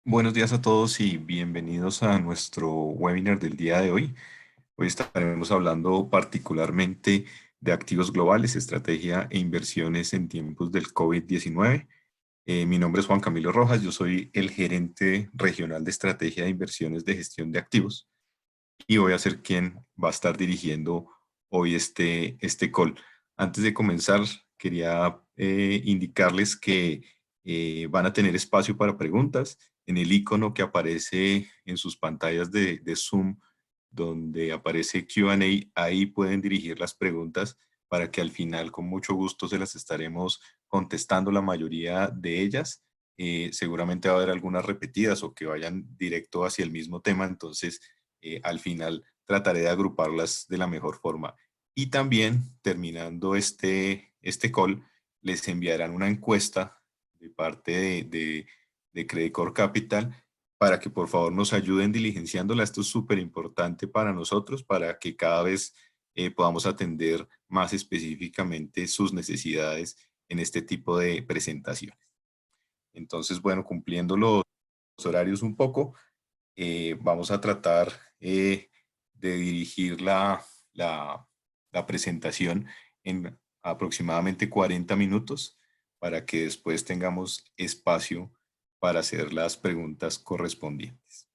Buenos días a todos y bienvenidos a nuestro webinar del día de hoy. Hoy estaremos hablando particularmente de activos globales, estrategia e inversiones en tiempos del COVID-19. Mi nombre es Juan Camilo Rojas, yo soy el gerente regional de estrategia de inversiones de gestión de activos y voy a ser quien va a estar dirigiendo hoy este call. Antes de comenzar, quería indicarles que van a tener espacio para preguntas en el icono que aparece en sus pantallas de Zoom, donde aparece Q&A. Ahí pueden dirigir las preguntas para que al final, con mucho gusto, se las estaremos contestando la mayoría de ellas. Seguramente va a haber algunas repetidas o que vayan directo hacia el mismo tema, entonces al final trataré de agruparlas de la mejor forma. Y también, terminando este call, les enviarán una encuesta de parte de Credit Core Capital para que por favor nos ayuden diligenciándola. Esto es súper importante para nosotros, para que cada vez podamos atender más específicamente sus necesidades en este tipo de presentaciones. Entonces, bueno, cumpliendo los horarios un poco, vamos a tratar de dirigir la, la presentación en aproximadamente 40 minutos para que después tengamos espacio para hacer las preguntas correspondientes.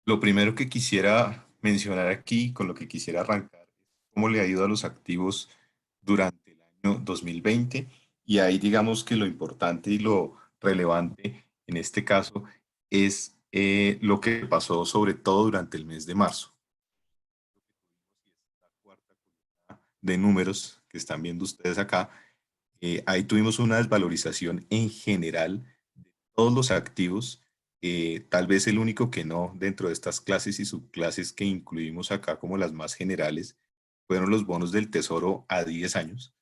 Lo primero que quisiera mencionar aquí, con lo que quisiera arrancar, es cómo le ha ido a los activos durante el año 2020. Y ahí digamos que lo importante y lo relevante en este caso es lo que pasó sobre todo durante el mes de marzo. La cuarta columna de números que están viendo ustedes acá, ahí tuvimos una desvalorización en general de todos los activos. Tal vez el único que no dentro de estas clases y subclases que incluimos acá como las más generales fueron los bonos del Tesoro a 10 años,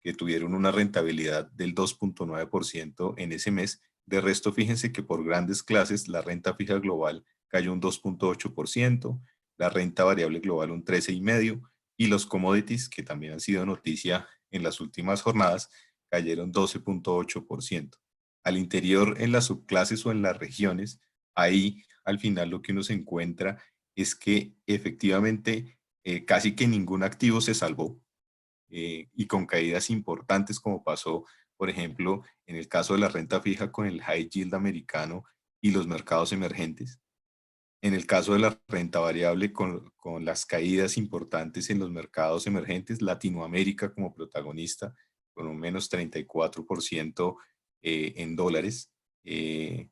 que tuvieron una rentabilidad del 2,9% en ese mes. De resto, fíjense que por grandes clases la renta fija global cayó un 2,8%, la renta variable global un 13,5%, y los commodities, que también han sido noticia en las últimas jornadas, cayeron 12,8%. Al interior, en las subclases o en las regiones, ahí al final lo que uno se encuentra es que efectivamente casi que ningún activo se salvó, y con caídas importantes como pasó, por ejemplo, en el caso de la renta fija con el high yield americano y los mercados emergentes. En el caso de la renta variable, con las caídas importantes en los mercados emergentes, Latinoamérica como protagonista, con un menos 34% en dólares. Y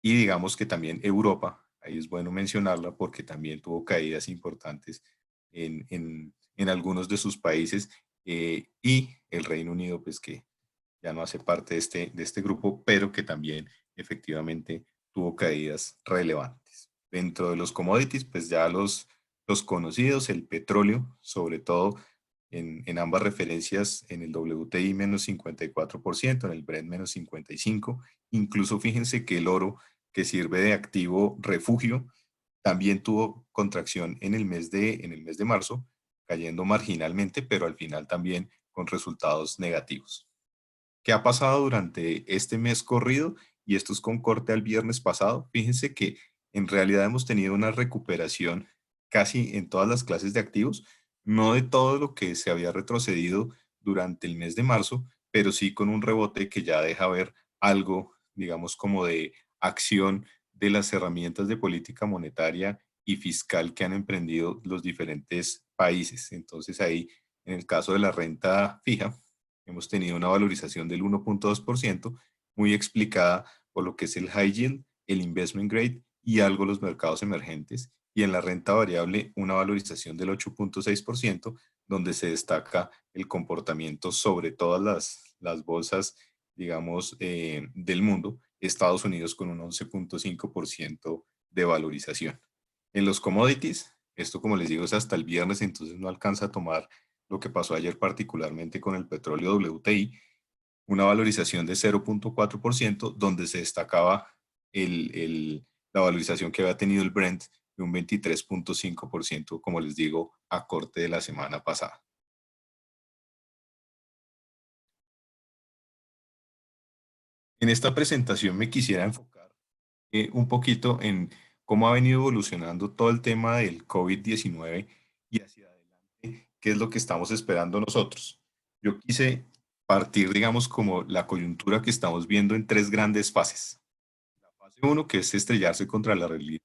digamos que también Europa, ahí es bueno mencionarla porque también tuvo caídas importantes en algunos de sus países. Y el Reino Unido, pues que ya no hace parte de este grupo, pero que también efectivamente tuvo caídas relevantes. Dentro de los commodities, pues ya los conocidos, el petróleo, sobre todo en ambas referencias, en el WTI menos 54%, en el Brent menos 55%. Incluso fíjense que el oro, que sirve de activo refugio, también tuvo contracción en el mes de marzo, cayendo marginalmente, pero al final también con resultados negativos. ¿Qué ha pasado durante este mes corrido? Y esto es con corte al viernes pasado. Fíjense que en realidad hemos tenido una recuperación casi en todas las clases de activos, no de todo lo que se había retrocedido durante el mes de marzo, pero sí con un rebote que ya deja ver algo, digamos, como de acción de las herramientas de política monetaria y fiscal que han emprendido los diferentes países. Entonces ahí, en el caso de la renta fija, hemos tenido una valorización del 1,2%, muy explicada por lo que es el high yield, el investment grade y algo los mercados emergentes. Y en la renta variable, una valorización del 8,6%, donde se destaca el comportamiento sobre todas las bolsas, digamos, del mundo. Estados Unidos con un 11,5% de valorización. En los commodities, esto como les digo es hasta el viernes, entonces no alcanza a tomar lo que pasó ayer particularmente con el petróleo WTI, una valorización de 0,4%, donde se destacaba la valorización que había tenido el Brent de un 23,5%, como les digo, a corte de la semana pasada. En esta presentación me quisiera enfocar un poquito en cómo ha venido evolucionando todo el tema del COVID-19 y hacia adelante, qué es lo que estamos esperando nosotros. Yo quise partir, digamos, como la coyuntura que estamos viendo en tres grandes fases. La fase uno, que es estrellarse contra la realidad,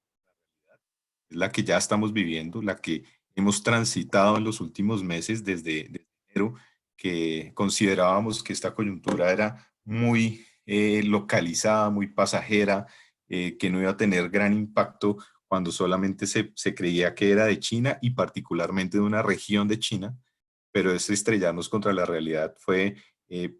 es la que ya estamos viviendo, la que hemos transitado en los últimos meses desde enero, que considerábamos que esta coyuntura era muy localizada, muy pasajera, que no iba a tener gran impacto cuando solamente se creía que era de China y particularmente de una región de China, pero ese estrellarnos contra la realidad fue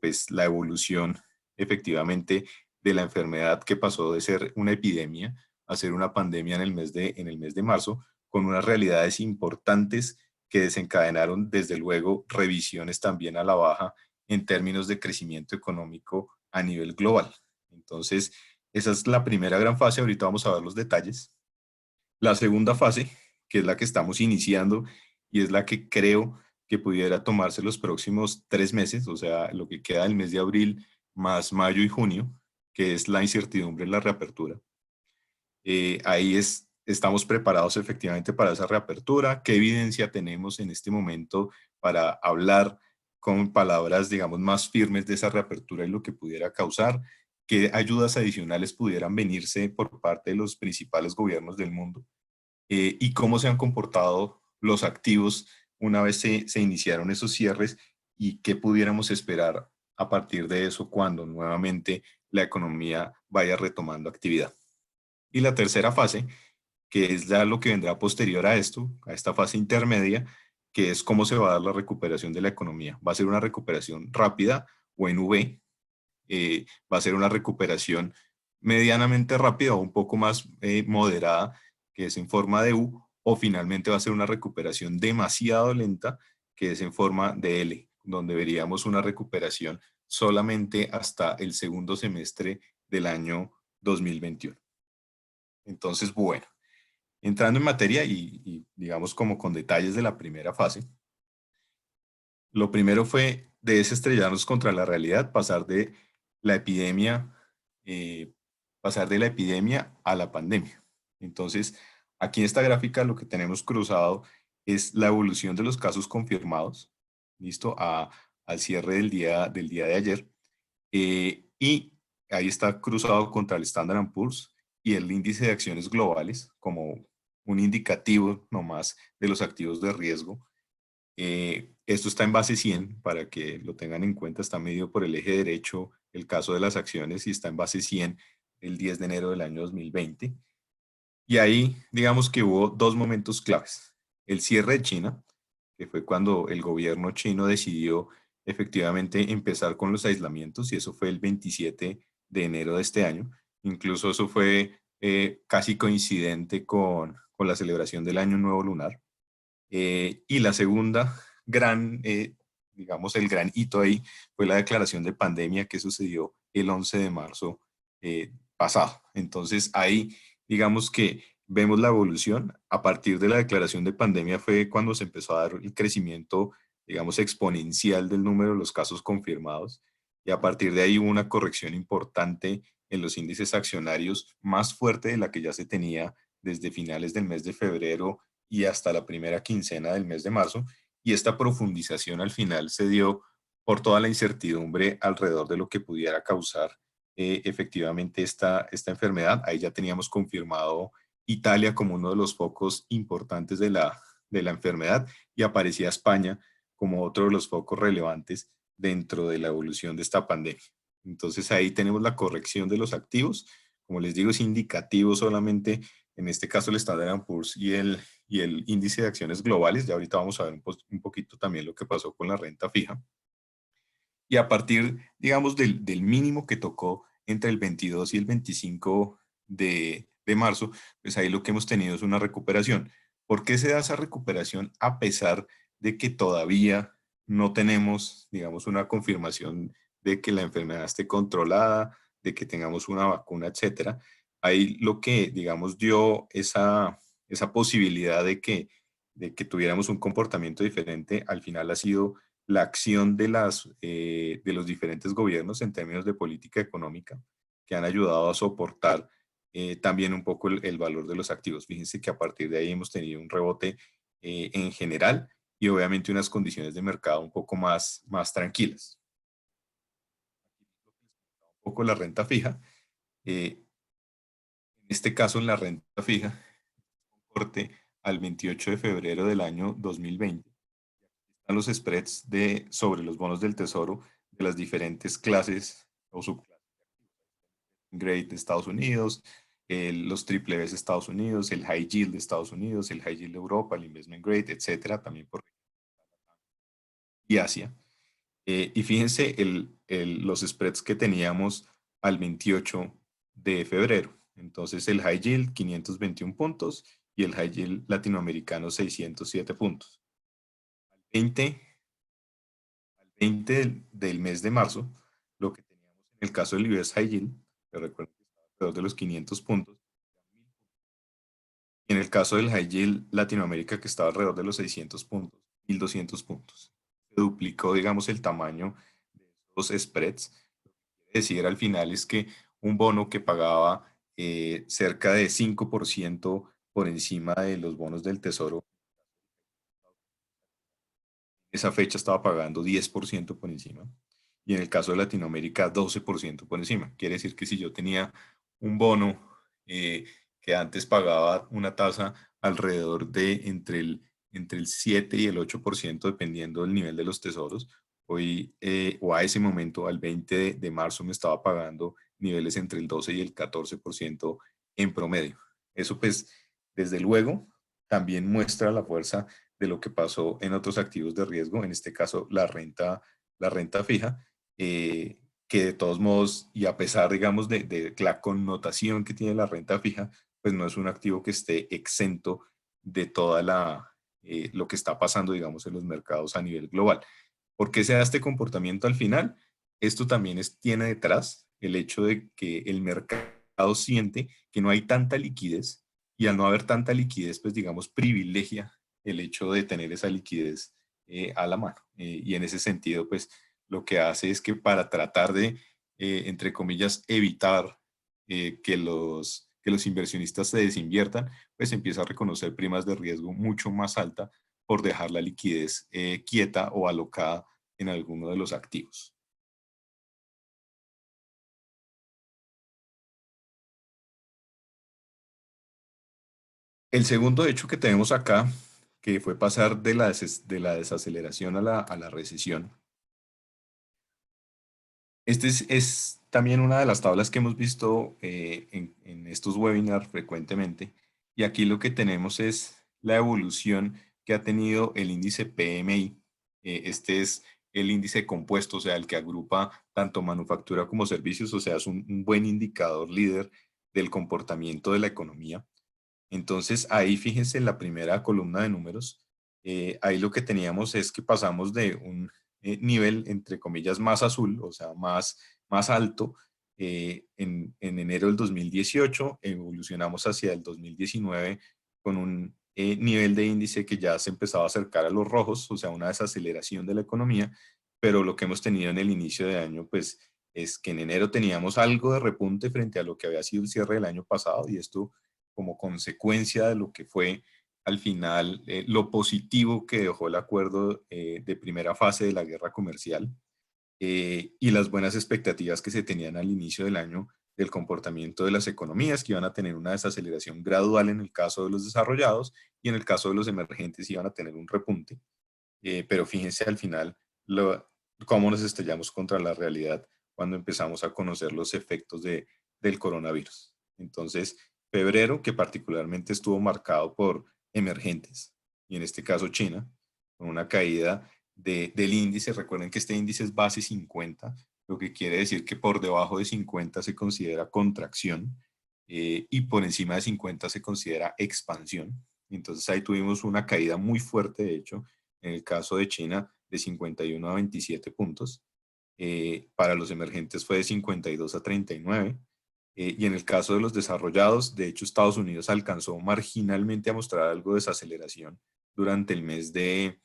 pues la evolución efectivamente de la enfermedad que pasó de ser una epidemia a ser una pandemia en el mes de marzo, con unas realidades importantes que desencadenaron desde luego revisiones también a la baja en términos de crecimiento económico a nivel global. Entonces, esa es la primera gran fase, ahorita vamos a ver los detalles. La segunda fase, que es la que estamos iniciando y es la que creo que pudiera tomarse los próximos 3 meses, o sea, lo que queda del mes de abril más mayo y junio, que es la incertidumbre en la reapertura. Estamos preparados efectivamente para esa reapertura. ¿Qué evidencia tenemos en este momento para hablar con palabras, digamos, más firmes de esa reapertura y lo que pudiera causar? ¿Qué ayudas adicionales pudieran venirse por parte de los principales gobiernos del mundo? Y cómo se han comportado los activos una vez se iniciaron esos cierres y qué pudiéramos esperar a partir de eso cuando nuevamente la economía vaya retomando actividad. Y la tercera fase, que es ya lo que vendrá posterior a esto, a esta fase intermedia, que es cómo se va a dar la recuperación de la economía. ¿Va a ser una recuperación rápida o en V? ¿Va a ser una recuperación medianamente rápida o un poco más moderada, que es en forma de U? ¿O finalmente va a ser una recuperación demasiado lenta, que es en forma de L, donde veríamos una recuperación solamente hasta el segundo semestre del año 2021? Entonces, bueno, entrando en materia digamos como con detalles de la primera fase, lo primero fue desestrellarnos contra la realidad, la epidemia, eh, pasar de la epidemia a la pandemia. Entonces, aquí en esta gráfica lo que tenemos cruzado es la evolución de los casos confirmados, listo, al cierre del día de ayer. Y ahí está cruzado contra el Standard Poor's y el índice de acciones globales como un indicativo nomás de los activos de riesgo. Esto está en base 100 para que lo tengan en cuenta, está medido por el eje derecho el caso de las acciones y está en base 100 el 10 de enero del año 2020. Y ahí digamos que hubo dos momentos claves. El cierre de China, que fue cuando el gobierno chino decidió efectivamente empezar con los aislamientos y eso fue el 27 de enero de este año. Incluso eso fue casi coincidente con la celebración del Año Nuevo Lunar. Y la segunda digamos, el gran hito ahí fue la declaración de pandemia que sucedió el 11 de marzo pasado. Entonces ahí, digamos que vemos la evolución. A partir de la declaración de pandemia fue cuando se empezó a dar el crecimiento, digamos, exponencial del número de los casos confirmados. Y a partir de ahí hubo una corrección importante en los índices accionarios más fuerte de la que ya se tenía desde finales del mes de febrero y hasta la primera quincena del mes de marzo. Y esta profundización al final se dio por toda la incertidumbre alrededor de lo que pudiera causar efectivamente esta enfermedad. Ahí ya teníamos confirmado Italia como uno de los focos importantes de la enfermedad y aparecía España como otro de los focos relevantes dentro de la evolución de esta pandemia. Entonces ahí tenemos la corrección de los activos. Como les digo, es indicativo solamente, en este caso el Standard Poor's y el índice de acciones globales. Ya ahorita vamos a ver un poquito también lo que pasó con la renta fija. Y a partir, digamos, del mínimo que tocó entre el 22 y el 25 de marzo, pues ahí lo que hemos tenido es una recuperación. ¿Por qué se da esa recuperación a pesar de que todavía no tenemos, digamos, una confirmación de que la enfermedad esté controlada, de que tengamos una vacuna, etcétera? Ahí lo que, digamos, dio esa posibilidad de que tuviéramos un comportamiento diferente, al final ha sido la acción de los diferentes gobiernos en términos de política económica que han ayudado a soportar también un poco el valor de los activos. Fíjense que a partir de ahí hemos tenido un rebote en general y obviamente unas condiciones de mercado un poco más tranquilas. Un poco la renta fija. En este caso, en la renta fija, corte al 28 de febrero del año 2020. Están los spreads sobre los bonos del tesoro de las diferentes clases o subclases. Grade de Estados Unidos, los triple Bs de Estados Unidos, el High Yield de Estados Unidos, el High Yield de Europa, el Investment Grade, etcétera, también por y Asia. Y fíjense los spreads que teníamos al 28 de febrero. Entonces el High Yield 521 puntos y el High Yield latinoamericano 607 puntos. Al 20 del mes de marzo, lo que teníamos en el caso del US High Yield, que recuerden que estaba alrededor de los 500 puntos, y en el caso del High Yield Latinoamérica, que estaba alrededor de los 600 puntos, 1200 puntos. Se duplicó, digamos, el tamaño de esos spreads. Lo que quiere decir al final es que un bono que pagaba cerca de 5% por encima de los bonos del Tesoro, esa fecha estaba pagando 10% por encima. Y en el caso de Latinoamérica, 12% por encima. Quiere decir que si yo tenía un bono que antes pagaba una tasa alrededor de entre el 7 y el 8%, dependiendo del nivel de los tesoros, hoy o a ese momento, al 20 de marzo, me estaba pagando niveles entre el 12 y el 14% en promedio. Eso pues, desde luego, también muestra la fuerza de lo que pasó en otros activos de riesgo, en este caso la renta fija, que de todos modos, y a pesar, digamos, de la connotación que tiene la renta fija, pues no es un activo que esté exento de toda lo que está pasando, digamos, en los mercados a nivel global. ¿Por qué se da este comportamiento al final? Esto también tiene detrás el hecho de que el mercado siente que no hay tanta liquidez y al no haber tanta liquidez, pues digamos, privilegia el hecho de tener esa liquidez a la mano. Y en ese sentido, pues lo que hace es que para tratar de, entre comillas, evitar que los inversionistas se desinviertan, pues empieza a reconocer primas de riesgo mucho más alta por dejar la liquidez quieta o alocada en alguno de los activos. El segundo hecho que tenemos acá, que fue pasar de la desaceleración a la recesión, este es también una de las tablas que hemos visto en estos webinars frecuentemente. Y aquí lo que tenemos es la evolución que ha tenido el índice PMI. Este es el índice compuesto, o sea, el que agrupa tanto manufactura como servicios, o sea, es un buen indicador líder del comportamiento de la economía. Entonces, ahí fíjense en la primera columna de números, ahí lo que teníamos es que pasamos de un nivel, entre comillas, más azul, o sea, más alto, en enero del 2018, evolucionamos hacia el 2019 con un nivel de índice que ya se empezaba a acercar a los rojos, o sea, una desaceleración de la economía, pero lo que hemos tenido en el inicio de año, pues, es que en enero teníamos algo de repunte frente a lo que había sido el cierre del año pasado, y esto como consecuencia de lo que fue al final lo positivo que dejó el acuerdo de primera fase de la guerra comercial y las buenas expectativas que se tenían al inicio del año del comportamiento de las economías, que iban a tener una desaceleración gradual en el caso de los desarrollados y en el caso de los emergentes iban a tener un repunte. Pero fíjense al final cómo nos estrellamos contra la realidad cuando empezamos a conocer los efectos del coronavirus. Entonces, febrero, que particularmente estuvo marcado por emergentes, y en este caso China, con una caída del índice. Recuerden que este índice es base 50, lo que quiere decir que por debajo de 50 se considera contracción y por encima de 50 se considera expansión. Entonces ahí tuvimos una caída muy fuerte, de hecho, en el caso de China, de 51 a 27 puntos. Para los emergentes fue de 52 a 39. Y en el caso de los desarrollados, de hecho, Estados Unidos alcanzó marginalmente a mostrar algo de desaceleración durante el mes de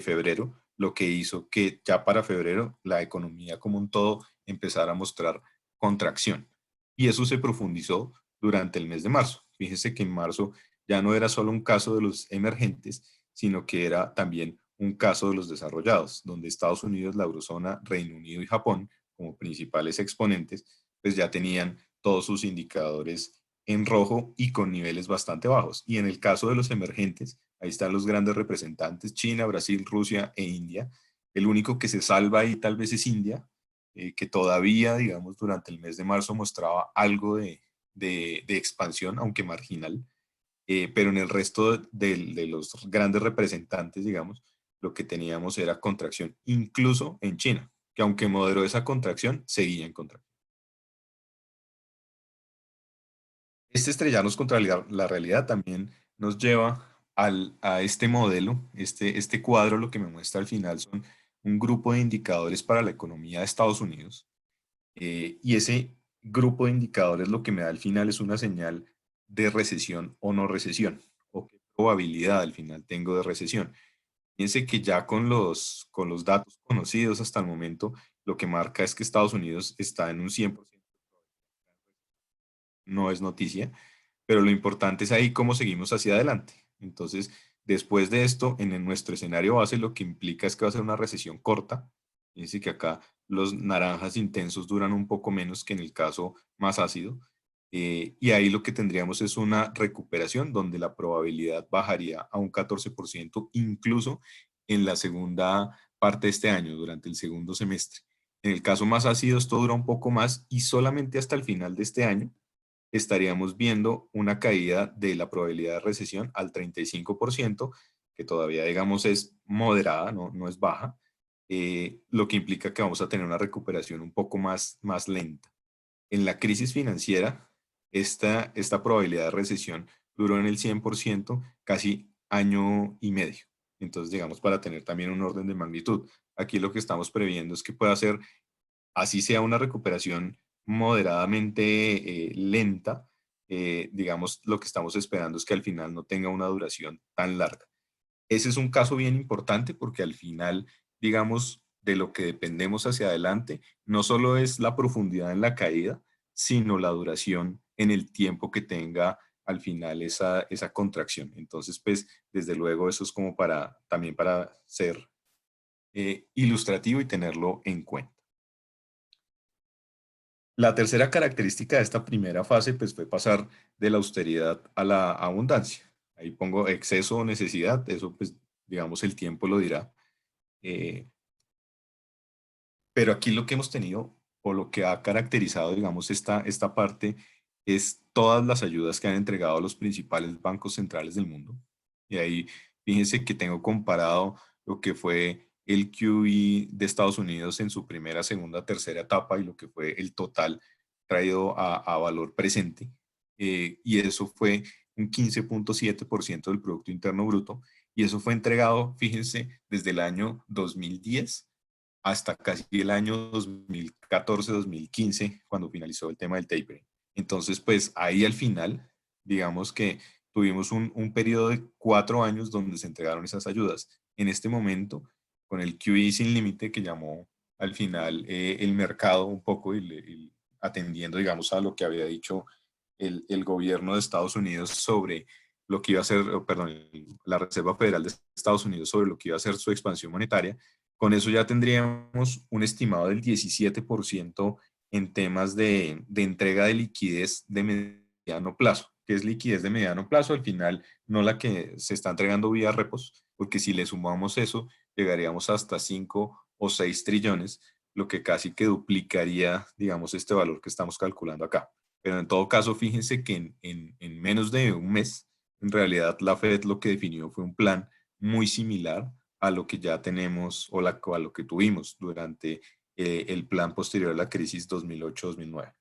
febrero, lo que hizo que ya para febrero la economía como un todo empezara a mostrar contracción. Y eso se profundizó durante el mes de marzo. Fíjese que en marzo ya no era solo un caso de los emergentes, sino que era también un caso de los desarrollados, donde Estados Unidos, la Eurozona, Reino Unido y Japón, como principales exponentes, pues ya tenían todos sus indicadores en rojo y con niveles bastante bajos. Y en el caso de los emergentes, ahí están los grandes representantes, China, Brasil, Rusia e India. El único que se salva ahí tal vez es India, que todavía, digamos, durante el mes de marzo mostraba algo de expansión, aunque marginal, pero en el resto de los grandes representantes, digamos, lo que teníamos era contracción, incluso en China, que aunque moderó esa contracción, seguía en contracción. Este estrellarnos contra la realidad también nos lleva a este modelo, este cuadro, lo que me muestra al final son un grupo de indicadores para la economía de Estados Unidos, y ese grupo de indicadores lo que me da al final es una señal de recesión o no recesión, o qué probabilidad al final tengo de recesión. Fíjense que ya con los datos conocidos hasta el momento, lo que marca es que Estados Unidos está en un 100%, no es noticia, pero lo importante es ahí cómo seguimos hacia adelante. Entonces, después de esto, nuestro escenario base lo que implica es que va a ser una recesión corta. Fíjense que acá los naranjas intensos duran un poco menos que en el caso más ácido. Y ahí lo que tendríamos es una recuperación donde la probabilidad bajaría a un 14%, incluso en la segunda parte de este año, durante el segundo semestre. En el caso más ácido, esto dura un poco más y solamente hasta el final de este año estaríamos viendo una caída de la probabilidad de recesión al 35%, que todavía, digamos, es moderada, no es baja, lo que implica que vamos a tener una recuperación un poco más lenta. En la crisis financiera, esta probabilidad de recesión duró en el 100% casi año y medio. Entonces, digamos, para tener también un orden de magnitud, aquí lo que estamos previendo es que pueda ser, así sea una recuperación moderadamente lenta, digamos, lo que estamos esperando es que al final no tenga una duración tan larga. Ese es un caso bien importante porque al final, digamos, de lo que dependemos hacia adelante, no solo es la profundidad en la caída, sino la duración en el tiempo que tenga al final esa contracción. Entonces, pues, desde luego, eso es como también para ser ilustrativo y tenerlo en cuenta. La tercera característica de esta primera fase pues, fue pasar de la austeridad a la abundancia. Ahí pongo exceso o necesidad, eso pues digamos el tiempo lo dirá. Eh, pero aquí lo que hemos tenido o lo que ha caracterizado digamos esta parte es todas las ayudas que han entregado los principales bancos centrales del mundo. Y ahí fíjense que tengo comparado lo que fue el QE de Estados Unidos en su primera, segunda, tercera etapa y lo que fue el total traído a valor presente. Y eso fue un 15,7% del Producto Interno Bruto. Y eso fue entregado, fíjense, desde el año 2010 hasta casi el año 2014-2015, cuando finalizó el tema del tapering. Entonces, pues ahí al final, digamos que tuvimos un periodo de 4 años donde se entregaron esas ayudas. En este momento, con el QE sin límite que llamó al final el mercado un poco y atendiendo, digamos, a lo que había dicho el gobierno de Estados Unidos sobre lo que iba a hacer, perdón, la Reserva Federal de Estados Unidos sobre lo que iba a ser su expansión monetaria, con eso ya tendríamos un estimado del 17% en temas de entrega de liquidez de mediano plazo. ¿Qué es liquidez de mediano plazo? Al final, no la que se está entregando vía repos, porque si le sumamos eso, llegaríamos hasta 5 o 6 trillones, lo que casi que duplicaría, digamos, este valor que estamos calculando acá. Pero en todo caso, fíjense que en menos de un mes, en realidad la Fed lo que definió fue un plan muy similar a lo que ya tenemos o a lo que tuvimos durante el plan posterior a la crisis 2008-2009.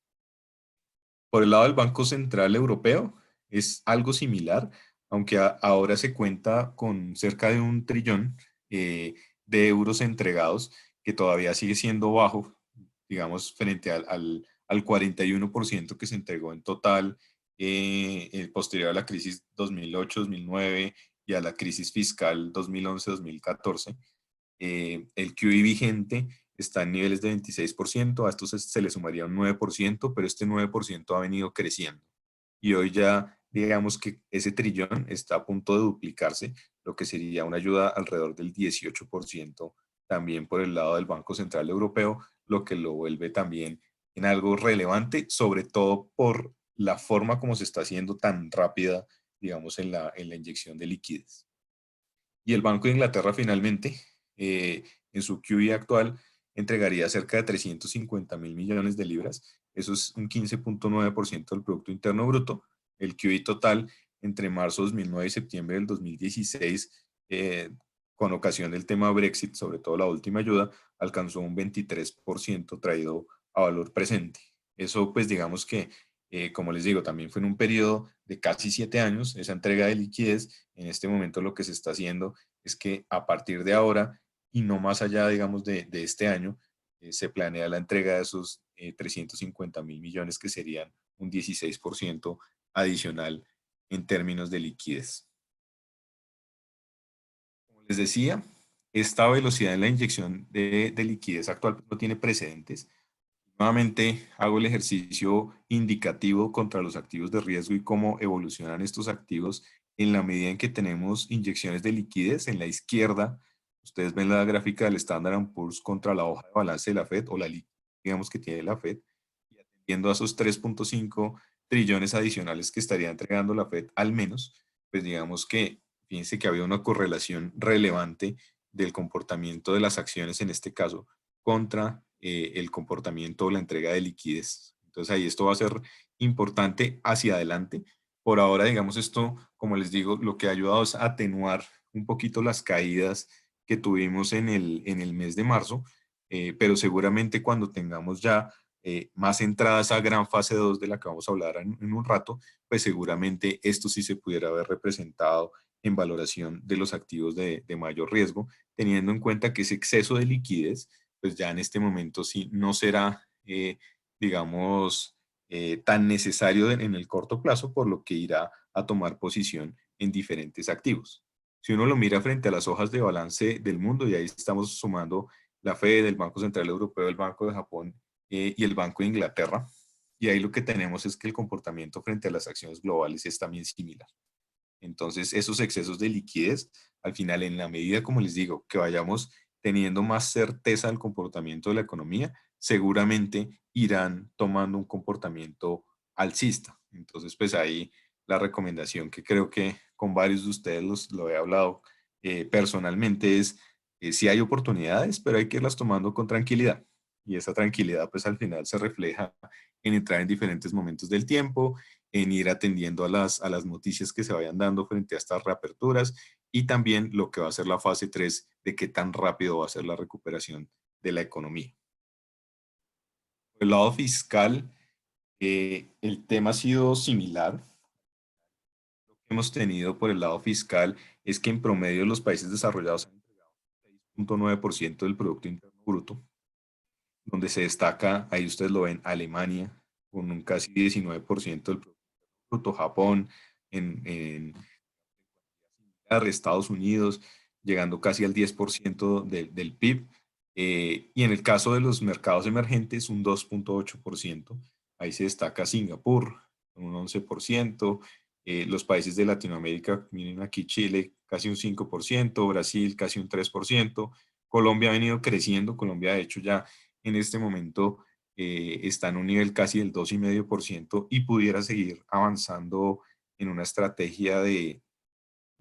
Por el lado del Banco Central Europeo es algo similar, aunque ahora se cuenta con cerca de 1 trillón de euros entregados, que todavía sigue siendo bajo, digamos, frente al 41% que se entregó en total posterior a la crisis 2008-2009 y a la crisis fiscal 2011-2014. El QE vigente está en niveles de 26%, a esto se le sumaría un 9%, pero este 9% ha venido creciendo. Y hoy ya digamos que ese trillón está a punto de duplicarse, lo que sería una ayuda alrededor del 18% también por el lado del Banco Central Europeo, lo que lo vuelve también en algo relevante, sobre todo por la forma como se está haciendo tan rápida, digamos, en la inyección de liquidez. Y el Banco de Inglaterra finalmente, en su QE actual, entregaría cerca de 350.000 millones de libras. Eso es un 15.9% del Producto Interno Bruto. El QE total entre marzo de 2009 y septiembre del 2016, con ocasión del tema Brexit, sobre todo la última ayuda, alcanzó un 23% traído a valor presente. Eso pues digamos que, como les digo, también fue en un periodo de casi 7 años, esa entrega de liquidez. En este momento lo que se está haciendo es que a partir de ahora y no más allá, digamos, de este año, se planea la entrega de esos 350.000 millones, que serían un 16% adicional en términos de liquidez. Como les decía, esta velocidad en la inyección de liquidez actual no tiene precedentes. Nuevamente hago el ejercicio indicativo contra los activos de riesgo y cómo evolucionan estos activos en la medida en que tenemos inyecciones de liquidez. En la izquierda, ustedes ven la gráfica del Standard & Poor's contra la hoja de balance de la Fed o la liquidez, digamos, que tiene la Fed, y atendiendo a esos 3.5 trillones adicionales que estaría entregando la Fed al menos, pues digamos que, fíjense que había una correlación relevante del comportamiento de las acciones en este caso contra el comportamiento o la entrega de liquidez. Entonces ahí esto va a ser importante hacia adelante. Por ahora, digamos, esto, como les digo, lo que ha ayudado es a atenuar un poquito las caídas que tuvimos en el mes de marzo, pero seguramente cuando tengamos ya más entrada a esa gran fase 2 de la que vamos a hablar en un rato, pues seguramente esto sí se pudiera haber representado en valoración de los activos de mayor riesgo, teniendo en cuenta que ese exceso de liquidez pues ya en este momento sí no será, digamos, tan necesario en el corto plazo, por lo que irá a tomar posición en diferentes activos. Si uno lo mira frente a las hojas de balance del mundo, y ahí estamos sumando la Fed, el Banco Central Europeo, el Banco de Japón y el Banco de Inglaterra, y ahí lo que tenemos es que el comportamiento frente a las acciones globales es también similar. Entonces, esos excesos de liquidez, al final, en la medida, como les digo, que vayamos teniendo más certeza del comportamiento de la economía, seguramente irán tomando un comportamiento alcista. Entonces, pues ahí la recomendación que creo que con varios de ustedes lo he hablado personalmente es, si hay oportunidades, pero hay que irlas tomando con tranquilidad. Y esa tranquilidad, pues al final se refleja en entrar en diferentes momentos del tiempo, en ir atendiendo a las noticias que se vayan dando frente a estas reaperturas y también lo que va a ser la fase 3 de qué tan rápido va a ser la recuperación de la economía. Por el lado fiscal, el tema ha sido similar. Lo que hemos tenido por el lado fiscal es que en promedio los países desarrollados han entregado 6.9% del Producto Interno Bruto, donde se destaca, ahí ustedes lo ven, Alemania, con un casi 19% del Producto Interno Bruto, Japón, en Estados Unidos, llegando casi al 10% del PIB. Y en el caso de los mercados emergentes, un 2.8%. Ahí se destaca Singapur, un 11%. Los países de Latinoamérica, miren aquí Chile, casi un 5%, Brasil casi un 3%. Colombia ha venido creciendo. Colombia, de hecho, ya en este momento está en un nivel casi del 2,5% y pudiera seguir avanzando en una estrategia de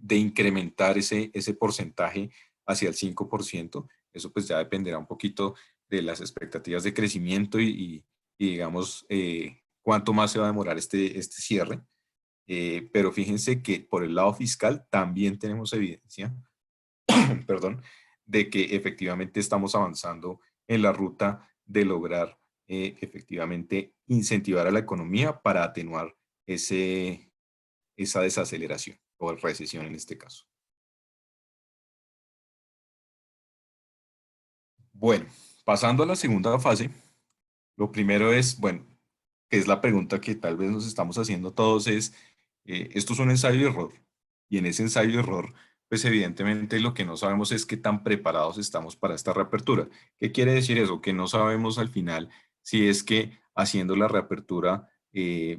incrementar ese porcentaje hacia el 5%. Eso pues ya dependerá un poquito de las expectativas de crecimiento y digamos, cuánto más se va a demorar este cierre. Pero fíjense que por el lado fiscal también tenemos evidencia, perdón, de que efectivamente estamos avanzando en la ruta de lograr efectivamente incentivar a la economía para atenuar esa desaceleración o recesión en este caso. Bueno, pasando a la segunda fase, lo primero es, bueno, que es la pregunta que tal vez nos estamos haciendo todos, es, esto es un ensayo y error, y en ese ensayo y error, pues evidentemente lo que no sabemos es qué tan preparados estamos para esta reapertura. ¿Qué quiere decir eso? Que no sabemos al final si es que haciendo la reapertura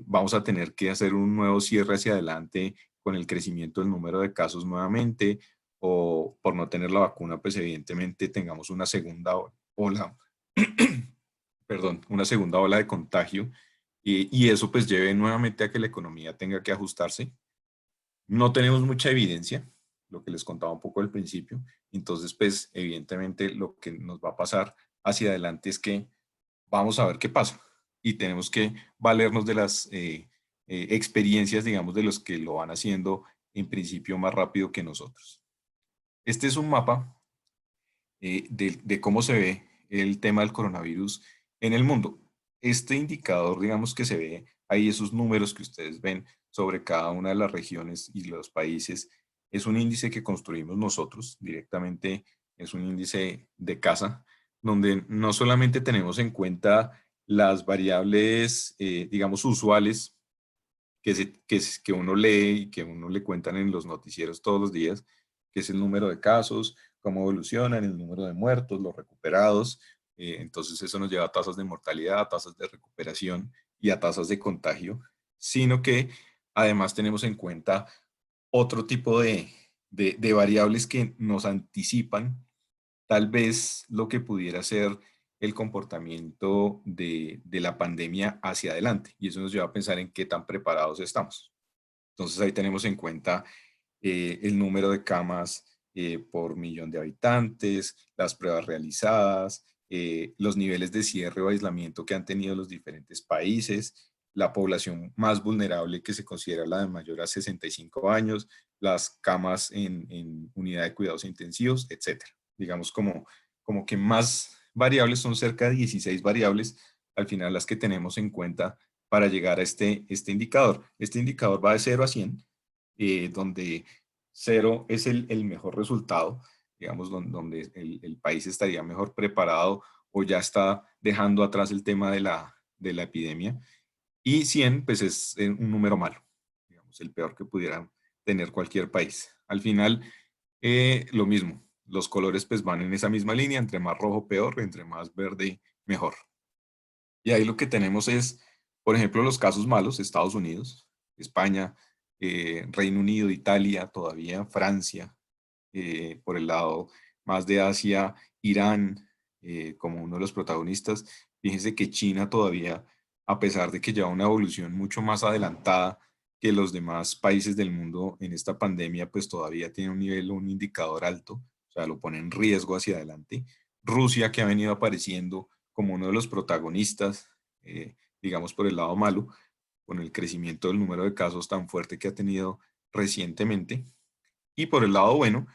vamos a tener que hacer un nuevo cierre hacia adelante con el crecimiento del número de casos nuevamente, o por no tener la vacuna, pues evidentemente tengamos una segunda ola, perdón, una segunda ola de contagio, y eso pues lleve nuevamente a que la economía tenga que ajustarse. No tenemos mucha evidencia, lo que les contaba un poco al principio. Entonces, pues, evidentemente lo que nos va a pasar hacia adelante es que vamos a ver qué pasa y tenemos que valernos de las experiencias, digamos, de los que lo van haciendo en principio más rápido que nosotros. Este es un mapa de cómo se ve el tema del coronavirus en el mundo. Este indicador, digamos que se ve ahí, esos números que ustedes ven sobre cada una de las regiones y los países, es un índice que construimos nosotros directamente, es un índice de casa, donde no solamente tenemos en cuenta las variables, digamos, usuales que uno lee y que uno le cuentan en los noticieros todos los días, que es el número de casos, cómo evolucionan, el número de muertos, los recuperados. Entonces eso nos lleva a tasas de mortalidad, a tasas de recuperación y a tasas de contagio, sino que además tenemos en cuenta otro tipo de variables que nos anticipan tal vez lo que pudiera ser el comportamiento de la pandemia hacia adelante. Y eso nos lleva a pensar en qué tan preparados estamos. Entonces ahí tenemos en cuenta el número de camas por millón de habitantes, las pruebas realizadas, los niveles de cierre o aislamiento que han tenido los diferentes países, la población más vulnerable que se considera la de mayor a 65 años, las camas en unidad de cuidados intensivos, etcétera. Digamos como que más variables, son cerca de 16 variables al final las que tenemos en cuenta para llegar a este indicador. Este indicador va de 0 a 100, donde 0 es el mejor resultado, digamos, donde el país estaría mejor preparado o ya está dejando atrás el tema de la epidemia. Y 100, pues es un número malo, digamos, el peor que pudiera tener cualquier país. Al final, lo mismo, los colores pues van en esa misma línea, entre más rojo peor, entre más verde mejor. Y ahí lo que tenemos es, por ejemplo, los casos malos: Estados Unidos, España, Reino Unido, Italia, todavía Francia, por el lado más de Asia, Irán, como uno de los protagonistas. Fíjense que China todavía, a pesar de que lleva una evolución mucho más adelantada que los demás países del mundo en esta pandemia, pues todavía tiene un nivel, un indicador alto, o sea, lo pone en riesgo hacia adelante. Rusia, que ha venido apareciendo como uno de los protagonistas, digamos por el lado malo, con el crecimiento del número de casos tan fuerte que ha tenido recientemente. Y por el lado bueno,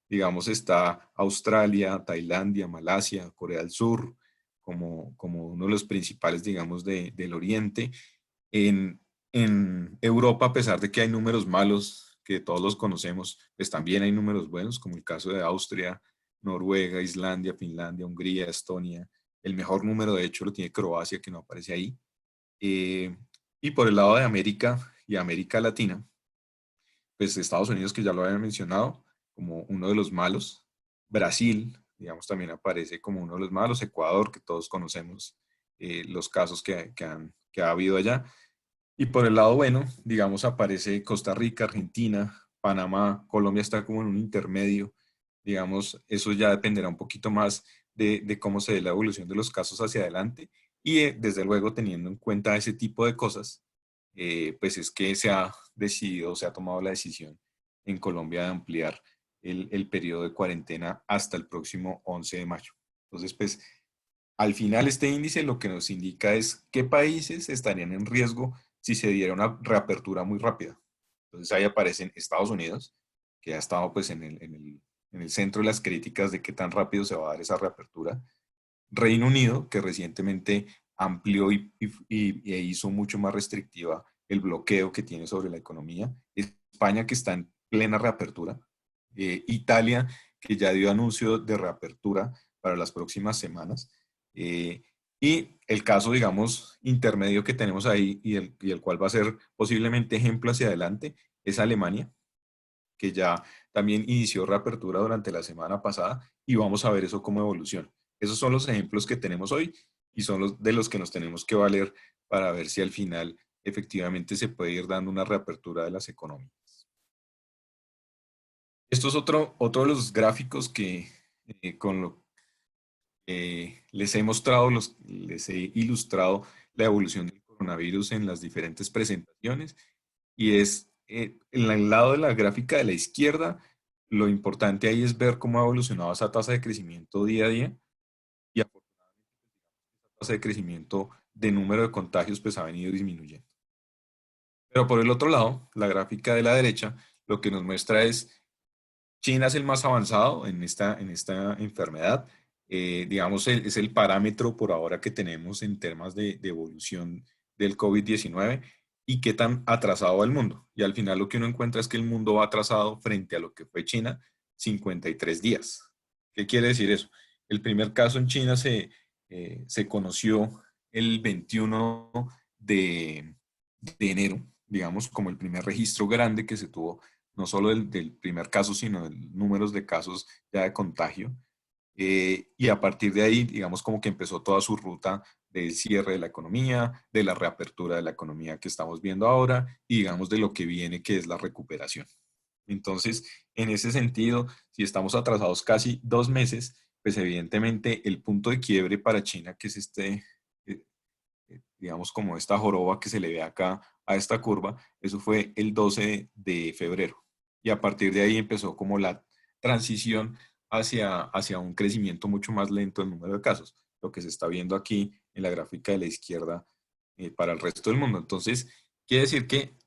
digamos, está Australia, Tailandia, Malasia, Corea del Sur, como uno de los principales, digamos, del Oriente. En Europa, a pesar de que hay números malos, que todos los conocemos, pues también hay números buenos, como el caso de Austria, Noruega, Islandia, Finlandia, Hungría, Estonia. El mejor número, de hecho, lo tiene Croacia, que no aparece ahí. Eh, y por el lado de América y América Latina, pues Estados Unidos, que ya lo había mencionado, como uno de los malos. Brasil, digamos, también aparece como uno de los malos. Ecuador, que todos conocemos los casos que ha habido allá. Y por el lado bueno, digamos, aparece Costa Rica, Argentina, Panamá. Colombia está como en un intermedio. Digamos, eso ya dependerá un poquito más de cómo se dé la evolución de los casos hacia adelante. Y desde luego, teniendo en cuenta ese tipo de cosas, pues es que se ha decidido, se ha tomado la decisión en Colombia de ampliar el periodo de cuarentena hasta el próximo 11 de mayo. Entonces, pues al final este índice lo que nos indica es qué países estarían en riesgo si se diera una reapertura muy rápida. Entonces ahí aparecen Estados Unidos, que ha estado pues en el centro de las críticas de qué tan rápido se va a dar esa reapertura. Reino Unido, que recientemente amplió e hizo mucho más restrictiva el bloqueo que tiene sobre la economía. España, que está en plena reapertura. Italia, que ya dio anuncio de reapertura para las próximas semanas. Eh, y el caso, digamos, intermedio que tenemos ahí, y el cual va a ser posiblemente ejemplo hacia adelante, es Alemania, que ya también inició reapertura durante la semana pasada y vamos a ver eso como evolución. Esos son los ejemplos que tenemos hoy y son los de los que nos tenemos que valer para ver si al final efectivamente se puede ir dando una reapertura de las economías. Esto es otro de los gráficos que con lo les he mostrado, les he ilustrado la evolución del coronavirus en las diferentes presentaciones y es en el lado de la gráfica de la izquierda, lo importante ahí es ver cómo ha evolucionado esa tasa de crecimiento día a día y afortunadamente la tasa de crecimiento de número de contagios pues ha venido disminuyendo. Pero por el otro lado, la gráfica de la derecha lo que nos muestra es China es el más avanzado en esta enfermedad. Digamos, es el parámetro por ahora que tenemos en temas de evolución del COVID-19 y qué tan atrasado va el mundo. Y al final lo que uno encuentra es que el mundo va atrasado frente a lo que fue China 53 días. ¿Qué quiere decir eso? El primer caso en China se conoció el 21 de enero, digamos, como el primer registro grande que se tuvo no solo del primer caso, sino de números de casos ya de contagio. Y a partir de ahí, digamos, como que empezó toda su ruta del cierre de la economía, de la reapertura de la economía que estamos viendo ahora y, digamos, de lo que viene, que es la recuperación. Entonces, en ese sentido, si estamos atrasados casi 2 meses, pues evidentemente el punto de quiebre para China, que es eh, digamos, como esta joroba que se le ve acá a esta curva, eso fue el 12 de febrero. Y a partir de ahí empezó como la transición hacia un crecimiento mucho más lento del número de casos, lo que se está viendo aquí en la gráfica de la izquierda para el resto del mundo. Entonces, quiere decir que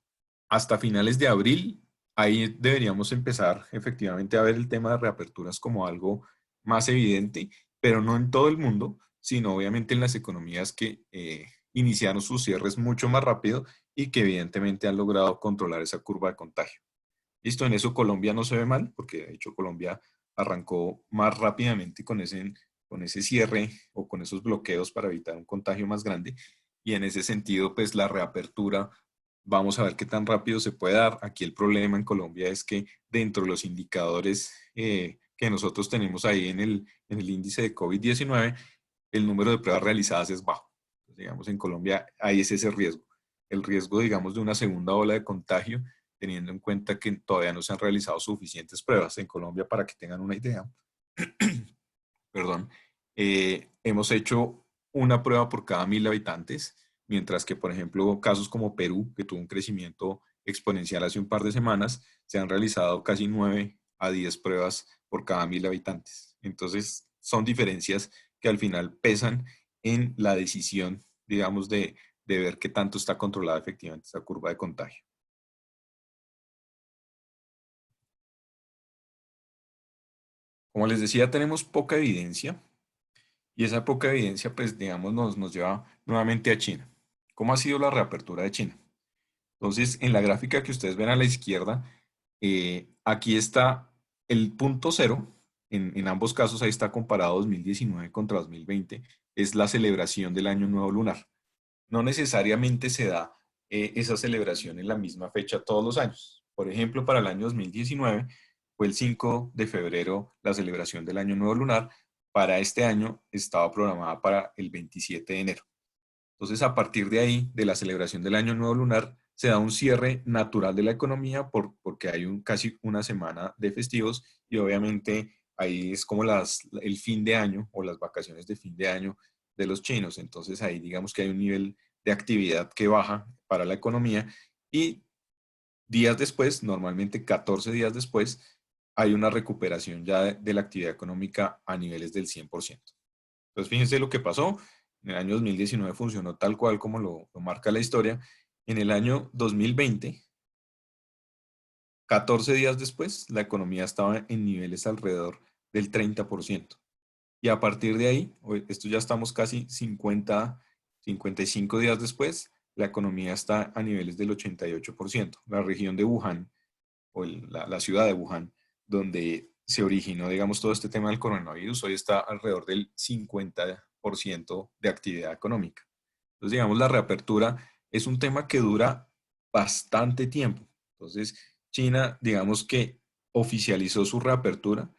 hasta finales de abril, ahí deberíamos empezar efectivamente a ver el tema de reaperturas como algo más evidente, pero no en todo el mundo, sino obviamente en las economías que iniciaron sus cierres mucho más rápido y que evidentemente han logrado controlar esa curva de contagio. Listo, en eso Colombia no se ve mal, porque de hecho Colombia arrancó más rápidamente con ese cierre o con esos bloqueos para evitar un contagio más grande. Y en ese sentido, pues la reapertura, vamos a ver qué tan rápido se puede dar. Aquí el problema en Colombia es que dentro de los indicadores que nosotros tenemos ahí en el índice de COVID-19, el número de pruebas realizadas es bajo. Entonces, digamos, en Colombia hay ese riesgo. El riesgo, digamos, de una segunda ola de contagio teniendo en cuenta que todavía no se han realizado suficientes pruebas en Colombia para que tengan una idea. Perdón, hemos hecho una prueba por cada 1.000 habitantes, mientras que, por ejemplo, casos como Perú, que tuvo un crecimiento exponencial hace un par de semanas, se han realizado casi 9 a 10 pruebas por cada 1.000 habitantes. Entonces, son diferencias que al final pesan en la decisión, digamos, de ver qué tanto está controlada efectivamente esa curva de contagio. Como les decía, tenemos poca evidencia y esa poca evidencia, pues, digamos, nos lleva nuevamente a China. ¿Cómo ha sido la reapertura de China? Entonces, en la gráfica que ustedes ven a la izquierda, aquí está el punto cero. En ambos casos, ahí está comparado 2019 contra 2020. Es la celebración del Año Nuevo Lunar. No necesariamente se da esa celebración en la misma fecha todos los años. Por ejemplo, para el año 2019 fue el 5 de febrero la celebración del Año Nuevo Lunar. Para este año estaba programada para el 27 de enero. Entonces, a partir de ahí, de la celebración del Año Nuevo Lunar, se da un cierre natural de la economía porque hay casi una semana de festivos y obviamente ahí es como el fin de año o las vacaciones de fin de año de los chinos. Entonces ahí digamos que hay un nivel de actividad que baja para la economía y días después, normalmente 14 días después, hay una recuperación ya de la actividad económica a niveles del 100%. Entonces, fíjense lo que pasó. En el año 2019 funcionó tal cual como lo marca la historia. En el año 2020, 14 días después, la economía estaba en niveles alrededor del 30%. Y a partir de ahí, esto ya estamos casi 55 días después, la economía está a niveles del 88%. La región de Wuhan, o la ciudad de Wuhan, donde se originó, digamos, todo este tema del coronavirus, hoy está alrededor del 50% de actividad económica. Entonces, digamos, la reapertura es un tema que dura bastante tiempo. Entonces, China, digamos que oficializó su reapertura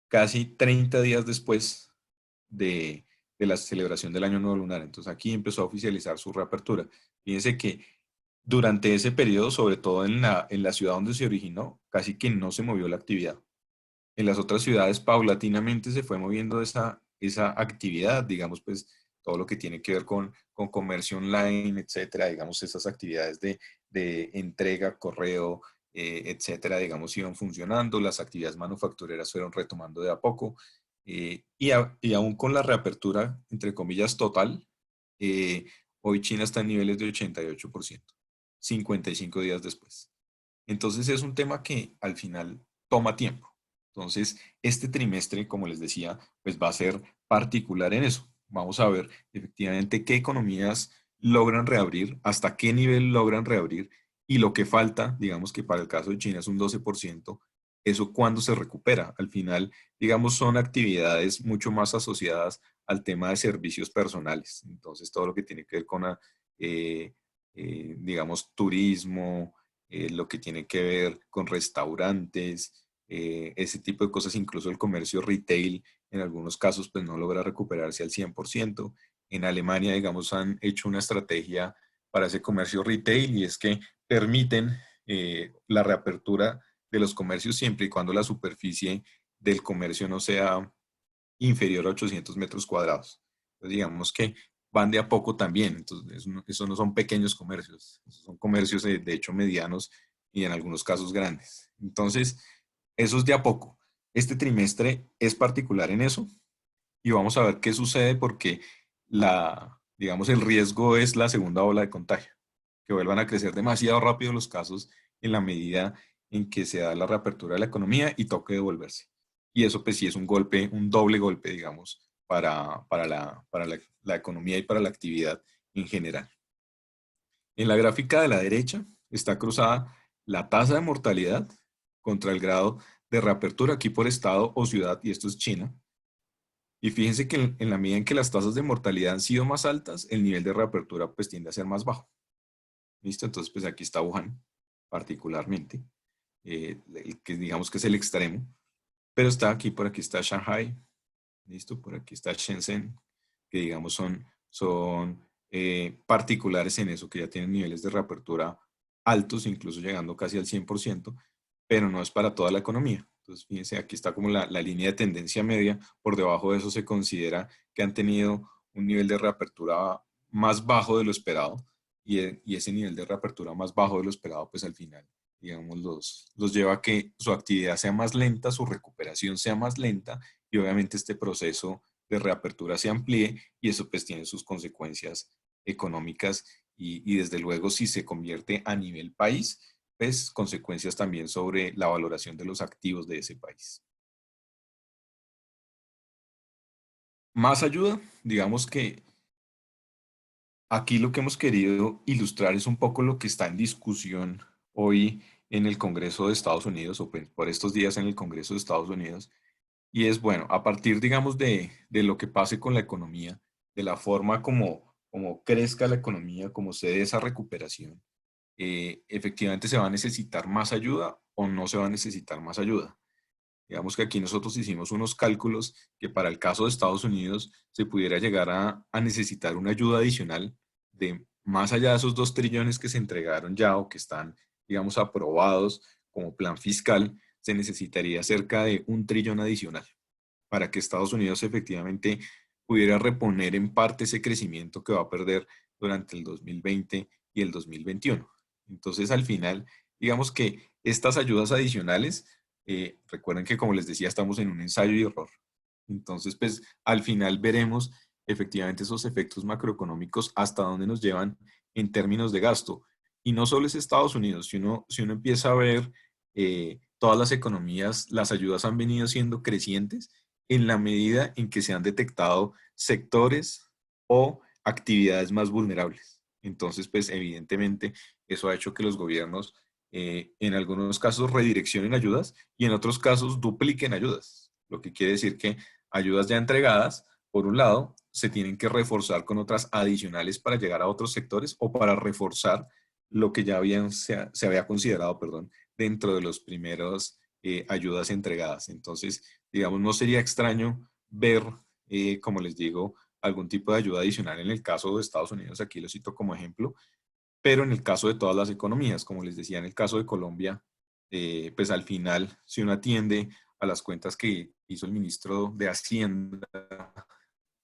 casi 30 días después de la celebración del Año Nuevo Lunar. Entonces aquí empezó a oficializar su reapertura. Fíjense que durante ese periodo, sobre todo en la ciudad donde se originó, casi que no se movió la actividad. En las otras ciudades paulatinamente se fue moviendo esa actividad, digamos, pues todo lo que tiene que ver con comercio online, etcétera, digamos, esas actividades de entrega, correo, etcétera, digamos, iban funcionando, las actividades manufactureras fueron retomando de a poco, y aún con la reapertura, entre comillas, total, eh, hoy China está en niveles de 88%, 55 días después. Entonces es un tema que al final toma tiempo. Entonces, este trimestre, como les decía, pues va a ser particular en eso. Vamos a ver efectivamente qué economías logran reabrir, hasta qué nivel logran reabrir y lo que falta, digamos que para el caso de China es un 12%, eso cuándo se recupera. Al final, digamos, son actividades mucho más asociadas al tema de servicios personales. Entonces, todo lo que tiene que ver con, eh, digamos, turismo, lo que tiene que ver con restaurantes, ese tipo de cosas, incluso el comercio retail, en algunos casos, pues no logra recuperarse al 100%. En Alemania, digamos, han hecho una estrategia para ese comercio retail y es que permiten la reapertura de los comercios siempre y cuando la superficie del comercio no sea inferior a 800 metros cuadrados. Entonces, digamos que van de a poco también. Entonces, eso no son pequeños comercios, son comercios de hecho medianos y en algunos casos grandes. Entonces, eso es de a poco. Este trimestre es particular en eso y vamos a ver qué sucede porque digamos, el riesgo es la segunda ola de contagio, que vuelvan a crecer demasiado rápido los casos en la medida en que se da la reapertura de la economía y toque devolverse. Y eso pues sí es un golpe, un doble golpe, digamos, para la economía y para la actividad en general. En la gráfica de la derecha está cruzada la tasa de mortalidad contra el grado de reapertura aquí por estado o ciudad, y esto es China. Y fíjense que en la medida en que las tasas de mortalidad han sido más altas, el nivel de reapertura pues tiende a ser más bajo. ¿Listo? Entonces pues aquí está Wuhan particularmente, que digamos que es el extremo, pero está aquí, por aquí está Shanghai, ¿listo? Por aquí está Shenzhen, que digamos son particulares en eso, que ya tienen niveles de reapertura altos, incluso llegando casi al 100%, pero no es para toda la economía. Entonces, fíjense, aquí está como la línea de tendencia media, por debajo de eso se considera que han tenido un nivel de reapertura más bajo de lo esperado, y ese nivel de reapertura más bajo de lo esperado, pues al final, digamos, los lleva a que su actividad sea más lenta, su recuperación sea más lenta, y obviamente este proceso de reapertura se amplíe y eso pues tiene sus consecuencias económicas y desde luego si se convierte a nivel país, pues consecuencias también sobre la valoración de los activos de ese país. Más ayuda, digamos que aquí lo que hemos querido ilustrar es un poco lo que está en discusión hoy en el Congreso de Estados Unidos o pues, por estos días en el Congreso de Estados Unidos. Y es bueno, a partir, digamos, de lo que pase con la economía, de la forma como crezca la economía, como se dé esa recuperación, efectivamente se va a necesitar más ayuda o no se va a necesitar más ayuda. Digamos que aquí nosotros hicimos unos cálculos que para el caso de Estados Unidos se pudiera llegar a necesitar una ayuda adicional de más allá de esos 2 trillones que se entregaron ya o que están, digamos, aprobados como plan fiscal, se necesitaría cerca de 1 trillón adicional para que Estados Unidos efectivamente pudiera reponer en parte ese crecimiento que va a perder durante el 2020 y el 2021. Entonces, al final, digamos que estas ayudas adicionales, recuerden que como les decía, estamos en un ensayo y error. Entonces, pues al final veremos efectivamente esos efectos macroeconómicos hasta dónde nos llevan en términos de gasto. Y no solo es Estados Unidos, si uno empieza a ver todas las economías, las ayudas han venido siendo crecientes en la medida en que se han detectado sectores o actividades más vulnerables. Entonces, pues evidentemente eso ha hecho que los gobiernos en algunos casos redireccionen ayudas y en otros casos dupliquen ayudas. Lo que quiere decir que ayudas ya entregadas, por un lado, se tienen que reforzar con otras adicionales para llegar a otros sectores o para reforzar lo que ya se había considerado, perdón, dentro de los primeros ayudas entregadas. Entonces, digamos, no sería extraño ver, como les digo, algún tipo de ayuda adicional en el caso de Estados Unidos, aquí lo cito como ejemplo, pero en el caso de todas las economías, como les decía, en el caso de Colombia, pues al final, si uno atiende a las cuentas que hizo el ministro de Hacienda,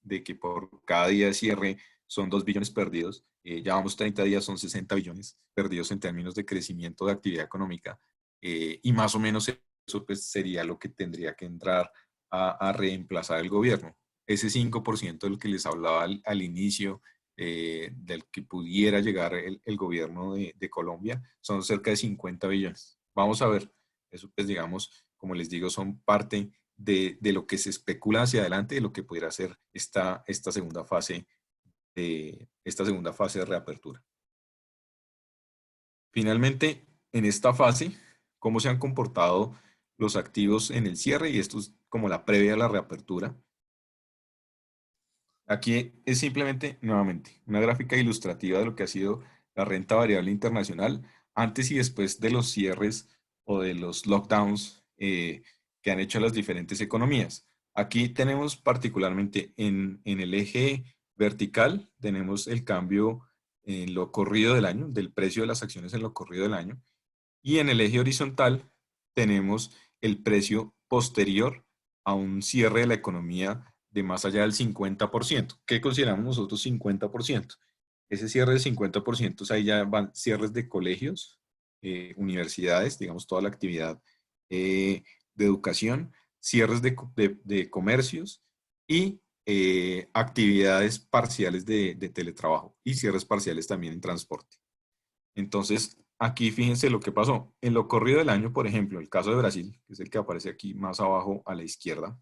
de que por cada día de cierre son 2 billones perdidos, ya vamos 30 días, son 60 billones perdidos en términos de crecimiento de actividad económica, y más o menos eso pues, sería lo que tendría que entrar a reemplazar el gobierno. Ese 5% del que les hablaba al inicio, del que pudiera llegar el gobierno de Colombia, son cerca de 50 billones. Vamos a ver, eso pues digamos, como les digo, son parte de lo que se especula hacia adelante, de lo que pudiera ser esta esta segunda fase de reapertura. Finalmente, en esta fase, ¿cómo se han comportado los activos en el cierre? Y esto es como la previa a la reapertura. Aquí es simplemente, nuevamente, una gráfica ilustrativa de lo que ha sido la renta variable internacional antes y después de los cierres o de los lockdowns que han hecho las diferentes economías. Aquí tenemos particularmente en el eje vertical, tenemos el cambio en lo corrido del año, del precio de las acciones en lo corrido del año, y en el eje horizontal tenemos el precio posterior a un cierre de la economía de más allá del 50%. ¿Qué consideramos nosotros 50%? Ese cierre del 50%, ahí ya van cierres de colegios, universidades, digamos toda la actividad de educación, cierres de comercios y actividades parciales de teletrabajo y cierres parciales también en transporte. Entonces, aquí fíjense lo que pasó. En lo corrido del año, por ejemplo, el caso de Brasil, que es el que aparece aquí más abajo a la izquierda,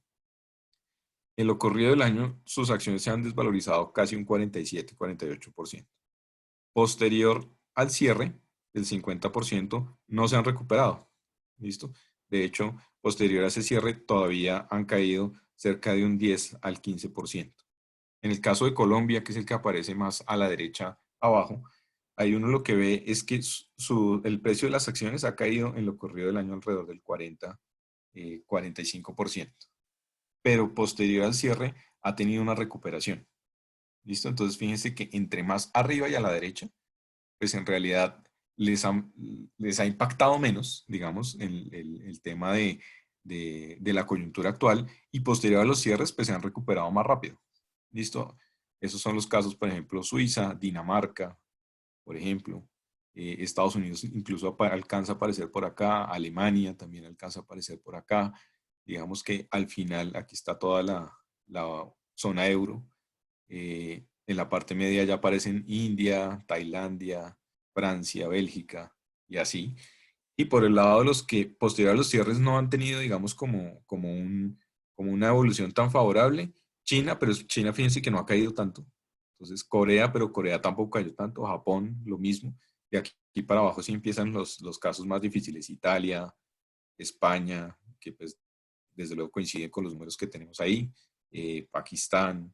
en lo corrido del año sus acciones se han desvalorizado casi un 47-48%. Posterior al cierre, el 50% no se han recuperado. ¿Listo? De hecho, posterior a ese cierre todavía han caído cerca de un 10 al 15%. En el caso de Colombia, que es el que aparece más a la derecha abajo, ahí uno lo que ve es que el precio de las acciones ha caído en lo corrido del año alrededor del 45%, pero posterior al cierre ha tenido una recuperación. ¿Listo? Entonces fíjense que entre más arriba y a la derecha, pues en realidad les ha impactado menos, digamos, el tema de la coyuntura actual, y posterior a los cierres, pues se han recuperado más rápido. ¿Listo? Esos son los casos, por ejemplo, Suiza, Dinamarca, por ejemplo. Estados Unidos incluso alcanza a aparecer por acá, Alemania también alcanza a aparecer por acá. Digamos que al final aquí está toda la zona euro. En la parte media ya aparecen India, Tailandia, Francia, Bélgica y así. Y por el lado de los que posterior a los cierres no han tenido, digamos, como una evolución tan favorable, China, pero China fíjense que no ha caído tanto. Entonces Corea, pero Corea tampoco cayó tanto, Japón lo mismo. Y aquí para abajo sí empiezan los casos más difíciles, Italia, España, que pues desde luego coinciden con los números que tenemos ahí, Pakistán,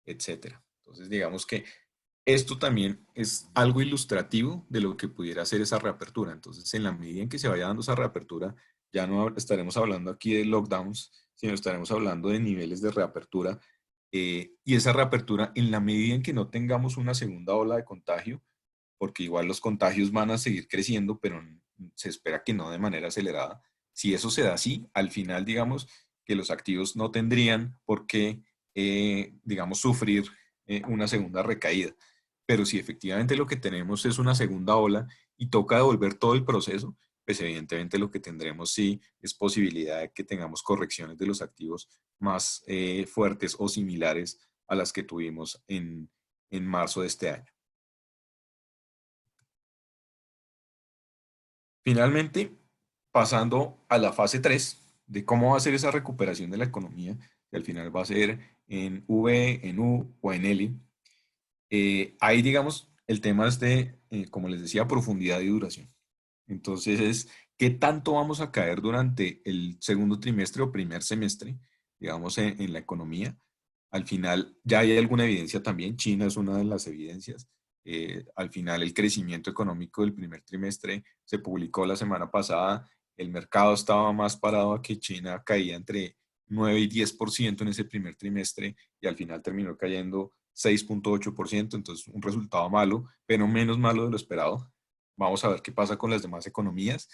etcétera. Entonces digamos que esto también es algo ilustrativo de lo que pudiera ser esa reapertura. Entonces, en la medida en que se vaya dando esa reapertura, ya no estaremos hablando aquí de lockdowns, sino estaremos hablando de niveles de reapertura. Y esa reapertura, en la medida en que no tengamos una segunda ola de contagio, porque igual los contagios van a seguir creciendo, pero se espera que no de manera acelerada. Si eso se da así, al final, digamos, que los activos no tendrían por qué, digamos, sufrir una segunda recaída. Pero si efectivamente lo que tenemos es una segunda ola y toca devolver todo el proceso, pues evidentemente lo que tendremos sí es posibilidad de que tengamos correcciones de los activos más fuertes o similares a las que tuvimos en marzo de este año. Finalmente, pasando a la fase 3 de cómo va a ser esa recuperación de la economía, que al final va a ser en V, en U o en L. Ahí, digamos, el tema es de, como les decía, profundidad y duración. Entonces es qué tanto vamos a caer durante el segundo trimestre o primer semestre, digamos, en la economía. Al final ya hay alguna evidencia también, China es una de las evidencias. Al final el crecimiento económico del primer trimestre se publicó la semana pasada, el mercado estaba más parado a que China caía entre 9 y 10% en ese primer trimestre y al final terminó cayendo 6,8%, entonces un resultado malo, pero menos malo de lo esperado. Vamos a ver qué pasa con las demás economías.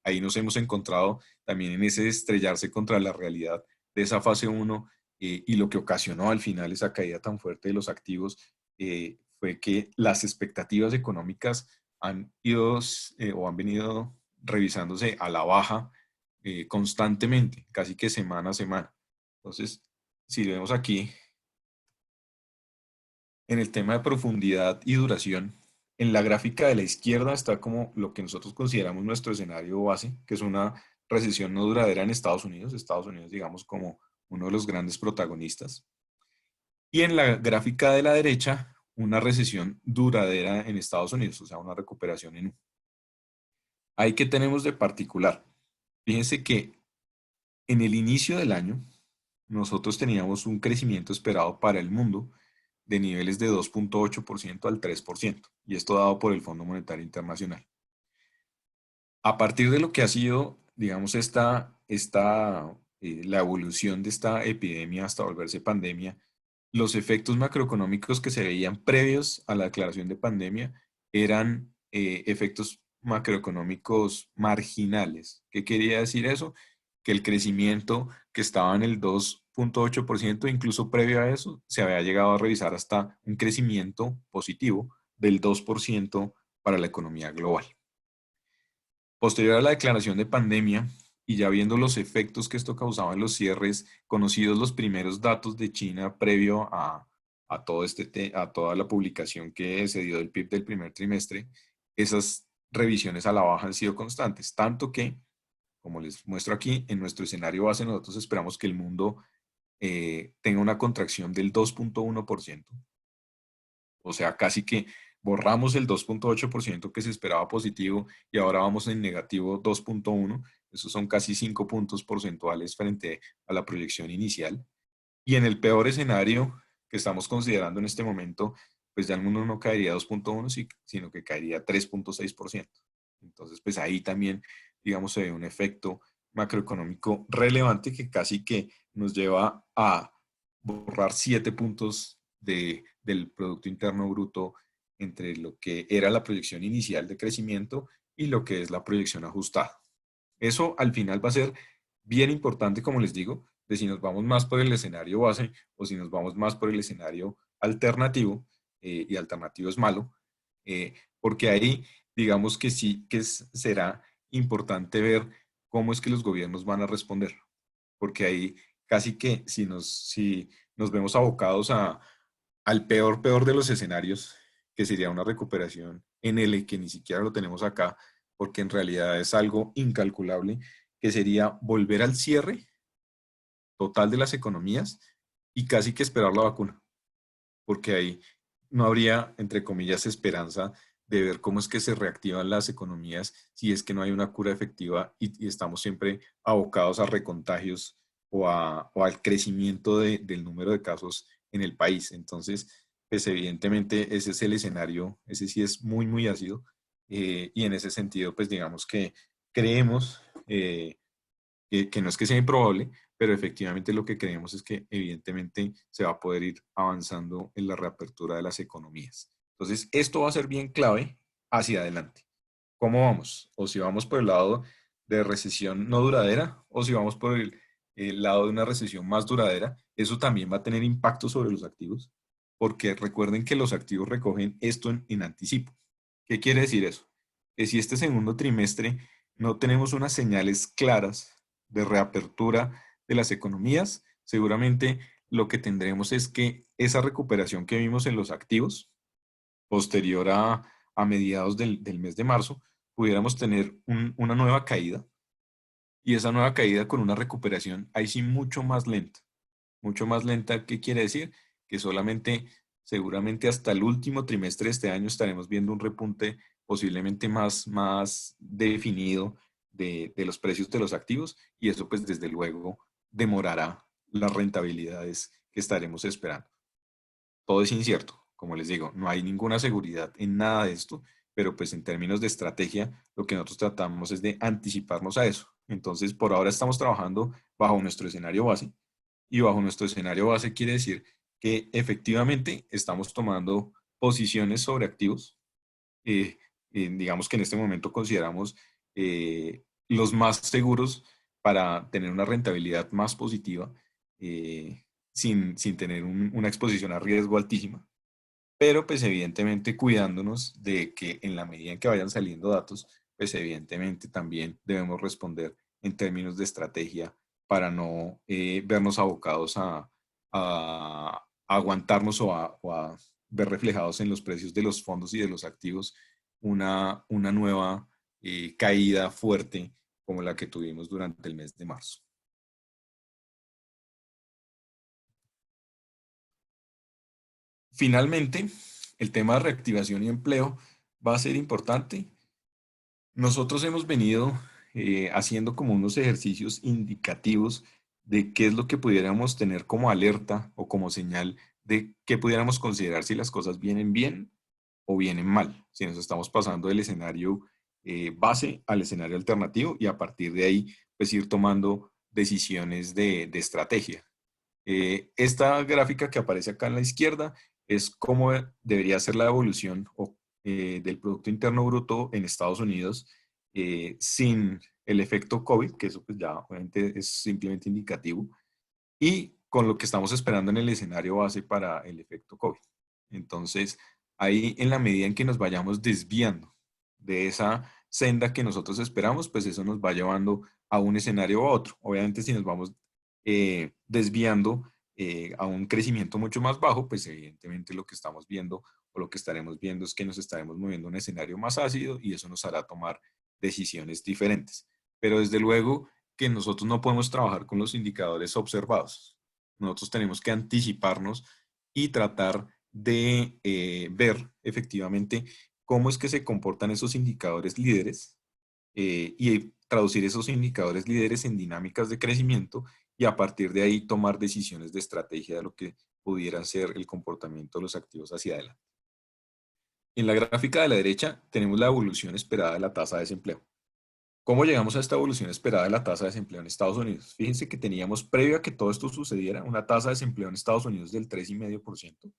Ahí nos hemos encontrado también en ese estrellarse contra la realidad de esa fase uno y lo que ocasionó al final esa caída tan fuerte de los activos fue que las expectativas económicas han ido o han venido revisándose a la baja constantemente, casi que semana a semana. Entonces, si vemos aquí en el tema de profundidad y duración, en la gráfica de la izquierda está como lo que nosotros consideramos nuestro escenario base, que es una recesión no duradera en Estados Unidos. Estados Unidos, digamos, como uno de los grandes protagonistas. Y en la gráfica de la derecha, una recesión duradera en Estados Unidos, o sea, una recuperación en U. ¿Ahí qué tenemos de particular? Fíjense que en el inicio del año, nosotros teníamos un crecimiento esperado para el mundo de niveles de 2,8% al 3%, y esto dado por el Fondo Monetario Internacional. A partir de lo que ha sido, digamos, la evolución de esta epidemia hasta volverse pandemia, los efectos macroeconómicos que se veían previos a la declaración de pandemia eran efectos macroeconómicos marginales. ¿Qué quería decir eso? Que el crecimiento que estaba en el 2,8%, incluso previo a eso, se había llegado a revisar hasta un crecimiento positivo del 2% para la economía global. Posterior a la declaración de pandemia y ya viendo los efectos que esto causaba en los cierres, conocidos los primeros datos de China previo a toda la publicación que se dio del PIB del primer trimestre, esas revisiones a la baja han sido constantes, tanto que, como les muestro aquí, en nuestro escenario base nosotros esperamos que el mundo tenga una contracción del 2,1%. O sea, casi que borramos el 2,8% que se esperaba positivo y ahora vamos en negativo 2,1. Esos son casi 5 puntos porcentuales frente a la proyección inicial. Y en el peor escenario que estamos considerando en este momento, pues ya el mundo no caería 2,1, sino que caería 3,6%. Entonces, pues ahí también, digamos, se ve un efecto macroeconómico relevante que casi que nos lleva a borrar 7 puntos del Producto Interno Bruto entre lo que era la proyección inicial de crecimiento y lo que es la proyección ajustada. Eso al final va a ser bien importante, como les digo, de si nos vamos más por el escenario base o si nos vamos más por el escenario alternativo, y alternativo es malo, porque ahí digamos que sí que será importante ver cómo es que los gobiernos van a responder, porque ahí casi que si nos vemos abocados al peor de los escenarios, que sería una recuperación en el que ni siquiera lo tenemos acá, porque en realidad es algo incalculable, que sería volver al cierre total de las economías y casi que esperar la vacuna, porque ahí no habría, entre comillas, esperanza de ver cómo es que se reactivan las economías si es que no hay una cura efectiva y estamos siempre abocados a recontagios o al crecimiento del número de casos en el país. Entonces, pues evidentemente ese es el escenario, ese sí es muy, muy ácido, y en ese sentido, pues digamos que creemos que no es que sea improbable, pero efectivamente lo que creemos es que evidentemente se va a poder ir avanzando en la reapertura de las economías. Entonces, esto va a ser bien clave hacia adelante. ¿Cómo vamos? O si vamos por el lado de recesión no duradera, o si vamos por el lado de una recesión más duradera, eso también va a tener impacto sobre los activos, porque recuerden que los activos recogen esto en anticipo. ¿Qué quiere decir eso? Que si este segundo trimestre no tenemos unas señales claras de reapertura de las economías, seguramente lo que tendremos es que esa recuperación que vimos en los activos, posterior a mediados del mes de marzo, pudiéramos tener una nueva caída, y esa nueva caída con una recuperación ahí sí mucho más lenta. Mucho más lenta, ¿qué quiere decir? Que solamente, seguramente hasta el último trimestre de este año estaremos viendo un repunte posiblemente más definido de los precios de los activos, y eso pues desde luego demorará las rentabilidades que estaremos esperando. Todo es incierto, como les digo, no hay ninguna seguridad en nada de esto, pero pues en términos de estrategia, lo que nosotros tratamos es de anticiparnos a eso. Entonces, por ahora estamos trabajando bajo nuestro escenario base, y bajo nuestro escenario base quiere decir que efectivamente estamos tomando posiciones sobre activos, eh, digamos que en este momento consideramos los más seguros para tener una rentabilidad más positiva, sin tener una exposición a riesgo altísima, pero pues evidentemente cuidándonos de que en la medida en que vayan saliendo datos, pues evidentemente también debemos responder en términos de estrategia para no vernos abocados a aguantarnos o a ver reflejados en los precios de los fondos y de los activos una nueva caída fuerte como la que tuvimos durante el mes de marzo. Finalmente, el tema de reactivación y empleo va a ser importante. Nosotros hemos venido haciendo como unos ejercicios indicativos de qué es lo que pudiéramos tener como alerta o como señal de qué pudiéramos considerar si las cosas vienen bien o vienen mal, si nos estamos pasando del escenario base al escenario alternativo y a partir de ahí pues ir tomando decisiones de estrategia. Esta gráfica que aparece acá en la izquierda es cómo debería ser la evolución del Producto Interno Bruto en Estados Unidos sin el efecto COVID, que eso pues ya obviamente es simplemente indicativo, y con lo que estamos esperando en el escenario base para el efecto COVID. Entonces, ahí en la medida en que nos vayamos desviando de esa senda que nosotros esperamos, pues eso nos va llevando a un escenario u otro. Obviamente, si nos vamos desviando a un crecimiento mucho más bajo, pues evidentemente lo que estamos viendo o lo que estaremos viendo es que nos estaremos moviendo a un escenario más ácido y eso nos hará tomar decisiones diferentes. Pero desde luego que nosotros no podemos trabajar con los indicadores observados. Nosotros tenemos que anticiparnos y tratar de ver efectivamente cómo es que se comportan esos indicadores líderes y traducir esos indicadores líderes en dinámicas de crecimiento y a partir de ahí tomar decisiones de estrategia de lo que pudiera ser el comportamiento de los activos hacia adelante. En la gráfica de la derecha tenemos la evolución esperada de la tasa de desempleo. ¿Cómo llegamos a esta evolución esperada de la tasa de desempleo en Estados Unidos? Fíjense que teníamos, previo a que todo esto sucediera, una tasa de desempleo en Estados Unidos del 3,5%,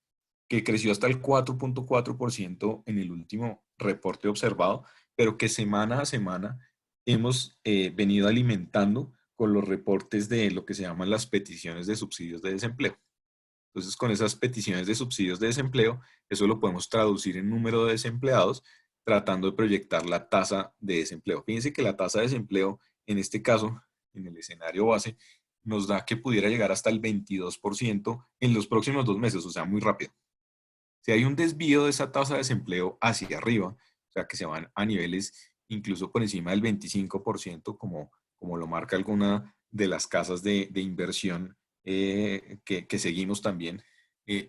que creció hasta el 4,4% en el último reporte observado, pero que semana a semana hemos venido alimentando con los reportes de lo que se llaman las peticiones de subsidios de desempleo. Entonces, con esas peticiones de subsidios de desempleo, eso lo podemos traducir en número de desempleados, tratando de proyectar la tasa de desempleo. Fíjense que la tasa de desempleo, en este caso, en el escenario base, nos da que pudiera llegar hasta el 22% en los próximos 2 meses, o sea, muy rápido. Si hay un desvío de esa tasa de desempleo hacia arriba, o sea, que se van a niveles incluso por encima del 25%, como lo marca alguna de las casas de inversión que seguimos también,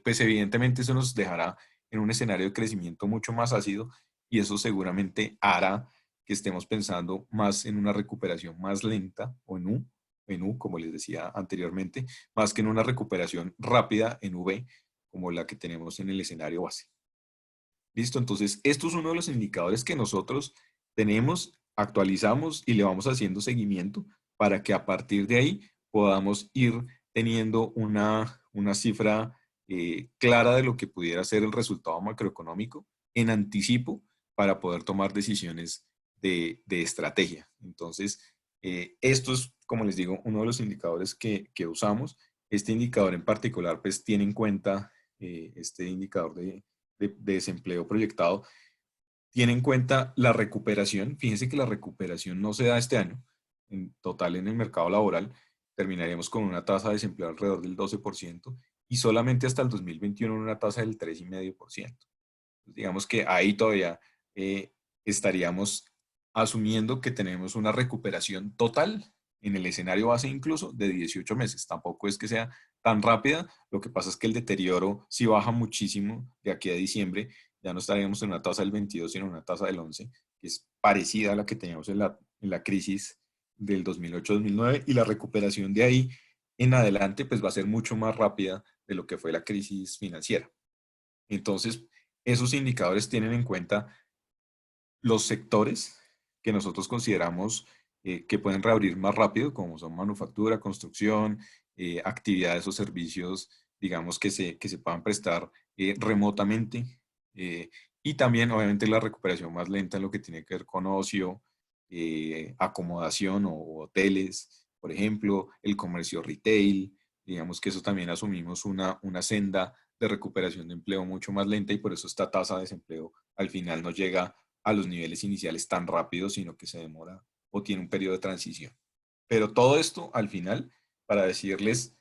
pues evidentemente eso nos dejará en un escenario de crecimiento mucho más ácido y eso seguramente hará que estemos pensando más en una recuperación más lenta o en U, como les decía anteriormente, más que en una recuperación rápida en V, como la que tenemos en el escenario base. ¿Listo? Entonces, esto es uno de los indicadores que nosotros tenemos, actualizamos y le vamos haciendo seguimiento para que a partir de ahí podamos ir teniendo una cifra clara de lo que pudiera ser el resultado macroeconómico en anticipo para poder tomar decisiones de estrategia. Entonces, esto es, como les digo, uno de los indicadores que usamos. Este indicador en particular, pues, tiene en cuenta este indicador de desempleo proyectado, tiene en cuenta la recuperación. Fíjense que la recuperación no se da este año. En total, en el mercado laboral, terminaríamos con una tasa de desempleo alrededor del 12% y solamente hasta el 2021 una tasa del 3,5%. Digamos que ahí todavía estaríamos asumiendo que tenemos una recuperación total en el escenario base incluso de 18 meses. Tampoco es que sea tan rápida, lo que pasa es que el deterioro si baja muchísimo de aquí a diciembre, ya no estaríamos en una tasa del 22, sino en una tasa del 11, que es parecida a la que teníamos en la crisis del 2008-2009 y la recuperación de ahí en adelante pues va a ser mucho más rápida de lo que fue la crisis financiera. Entonces, esos indicadores tienen en cuenta los sectores que nosotros consideramos que pueden reabrir más rápido, como son manufactura, construcción, actividades o servicios, digamos, que se puedan prestar remotamente. Y también, obviamente, la recuperación más lenta en lo que tiene que ver con ocio, acomodación o hoteles, por ejemplo, el comercio retail. Digamos que eso también asumimos una senda de recuperación de empleo mucho más lenta y por eso esta tasa de desempleo al final no llega a los niveles iniciales tan rápido, sino que se demora o tiene un periodo de transición. Pero todo esto al final, para decirles,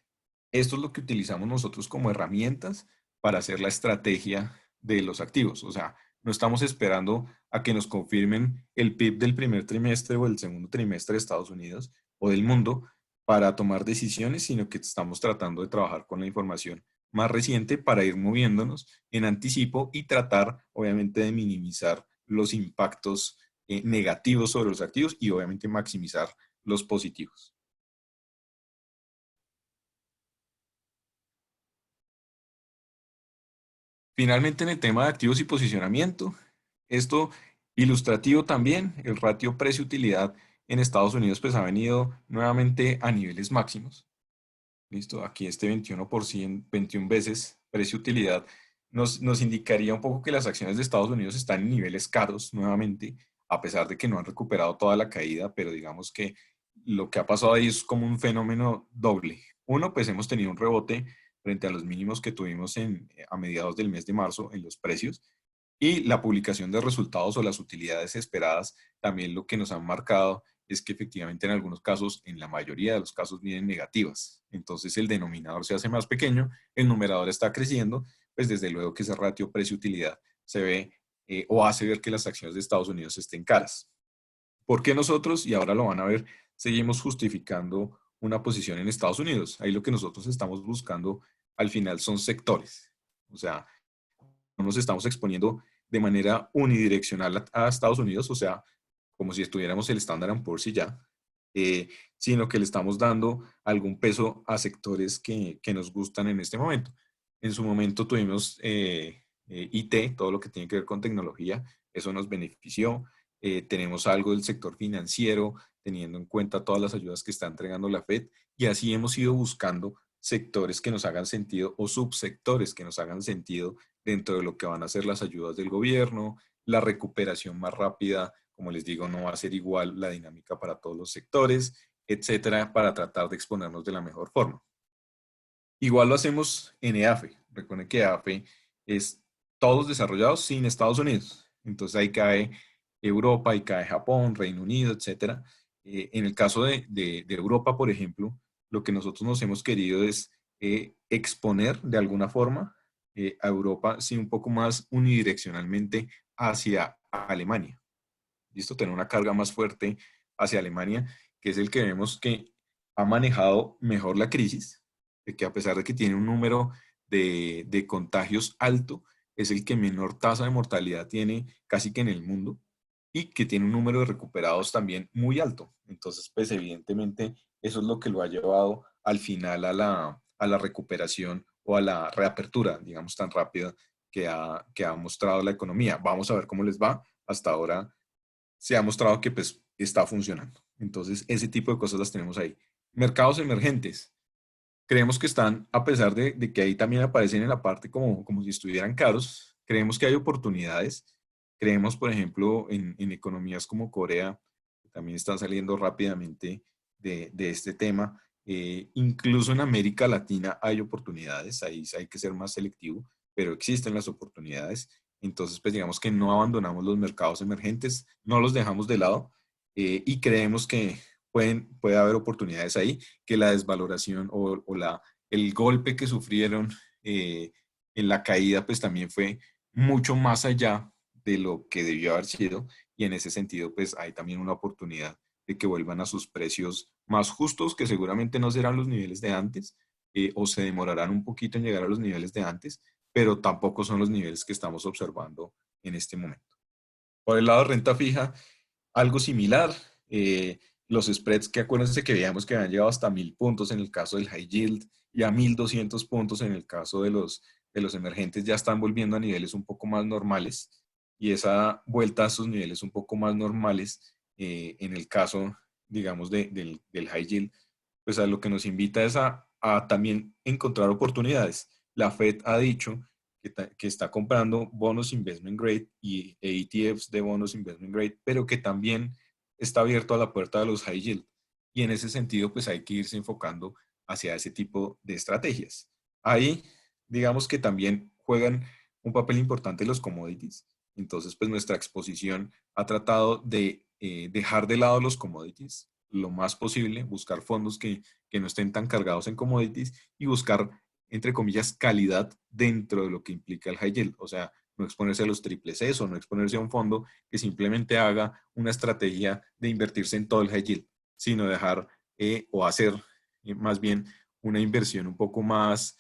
esto es lo que utilizamos nosotros como herramientas para hacer la estrategia de los activos. O sea, no estamos esperando a que nos confirmen el PIB del primer trimestre o el segundo trimestre de Estados Unidos o del mundo para tomar decisiones, sino que estamos tratando de trabajar con la información más reciente para ir moviéndonos en anticipo y tratar, obviamente, de minimizar los impactos negativos sobre los activos y, obviamente, maximizar los positivos. Finalmente, en el tema de activos y posicionamiento, esto ilustrativo también, el ratio precio-utilidad en Estados Unidos pues ha venido nuevamente a niveles máximos. Listo, aquí este 21%, 21 veces precio-utilidad nos indicaría un poco que las acciones de Estados Unidos están en niveles caros nuevamente, a pesar de que no han recuperado toda la caída, pero digamos que lo que ha pasado ahí es como un fenómeno doble. Uno, pues hemos tenido un rebote frente a los mínimos que tuvimos a mediados del mes de marzo en los precios y la publicación de resultados o las utilidades esperadas también lo que nos han marcado es que efectivamente en algunos casos, en la mayoría de los casos, vienen negativas. Entonces el denominador se hace más pequeño, el numerador está creciendo, pues desde luego que ese ratio precio-utilidad se ve o hace ver que las acciones de Estados Unidos estén caras. ¿Por qué nosotros, y ahora lo van a ver, seguimos justificando una posición en Estados Unidos? Ahí lo que nosotros estamos buscando al final son sectores. O sea, no nos estamos exponiendo de manera unidireccional a Estados Unidos, o sea, como si estuviéramos el Standard Poor's y ya, sino que le estamos dando algún peso a sectores que nos gustan en este momento. En su momento tuvimos IT, todo lo que tiene que ver con tecnología, eso nos benefició. Tenemos algo del sector financiero, teniendo en cuenta todas las ayudas que está entregando la Fed, y así hemos ido buscando sectores que nos hagan sentido o subsectores que nos hagan sentido dentro de lo que van a ser las ayudas del gobierno, la recuperación más rápida, como les digo, no va a ser igual la dinámica para todos los sectores, etcétera, para tratar de exponernos de la mejor forma. Igual lo hacemos en EAFE. Recuerden que EAFE es todos desarrollados sin Estados Unidos. Entonces ahí cae Europa, ahí cae Japón, Reino Unido, etcétera. En el caso de Europa, por ejemplo, lo que nosotros nos hemos querido es exponer de alguna forma a Europa, sí, un poco más unidireccionalmente hacia Alemania. ¿Listo? Tener una carga más fuerte hacia Alemania, que es el que vemos que ha manejado mejor la crisis, de que a pesar de que tiene un número de contagios alto, es el que menor tasa de mortalidad tiene casi que en el mundo y que tiene un número de recuperados también muy alto. Entonces, pues evidentemente eso es lo que lo ha llevado al final a la recuperación o a la reapertura, digamos, tan rápida que ha mostrado la economía. Vamos a ver cómo les va. Hasta ahora se ha mostrado que pues está funcionando. Entonces, ese tipo de cosas las tenemos ahí. Mercados emergentes. Creemos que están, a pesar de que ahí también aparecen en la parte como si estuvieran caros, creemos que hay oportunidades. Creemos, por ejemplo, en economías como Corea, que también están saliendo rápidamente de este tema. Incluso en América Latina hay oportunidades, ahí hay que ser más selectivo, pero existen las oportunidades. Entonces, pues digamos que no abandonamos los mercados emergentes, no los dejamos de lado y creemos que puede haber oportunidades ahí, que la desvaloración el golpe que sufrieron en la caída, pues también fue mucho más allá de lo que debió haber sido y en ese sentido, pues hay también una oportunidad de que vuelvan a sus precios más justos, que seguramente no serán los niveles de antes o se demorarán un poquito en llegar a los niveles de antes, pero tampoco son los niveles que estamos observando en este momento. Por el lado de renta fija, algo similar. Los spreads que acuérdense que veíamos que habían llegado hasta 1000 puntos en el caso del high yield y a 1200 puntos en el caso de los emergentes ya están volviendo a niveles un poco más normales y esa vuelta a esos niveles un poco más normales en el caso digamos, del high yield, pues a lo que nos invita es a también encontrar oportunidades. La Fed ha dicho que está comprando bonos investment grade y ETFs de bonos investment grade, pero que también está abierto a la puerta de los high yield. Y en ese sentido, pues hay que irse enfocando hacia ese tipo de estrategias. Ahí, digamos que también juegan un papel importante los commodities. Entonces, pues nuestra exposición ha tratado de dejar de lado los commodities lo más posible, buscar fondos que no estén tan cargados en commodities y buscar, entre comillas, calidad dentro de lo que implica el high yield. O sea, no exponerse a los triples S o no exponerse a un fondo que simplemente haga una estrategia de invertirse en todo el high yield, sino dejar o hacer más bien una inversión un poco más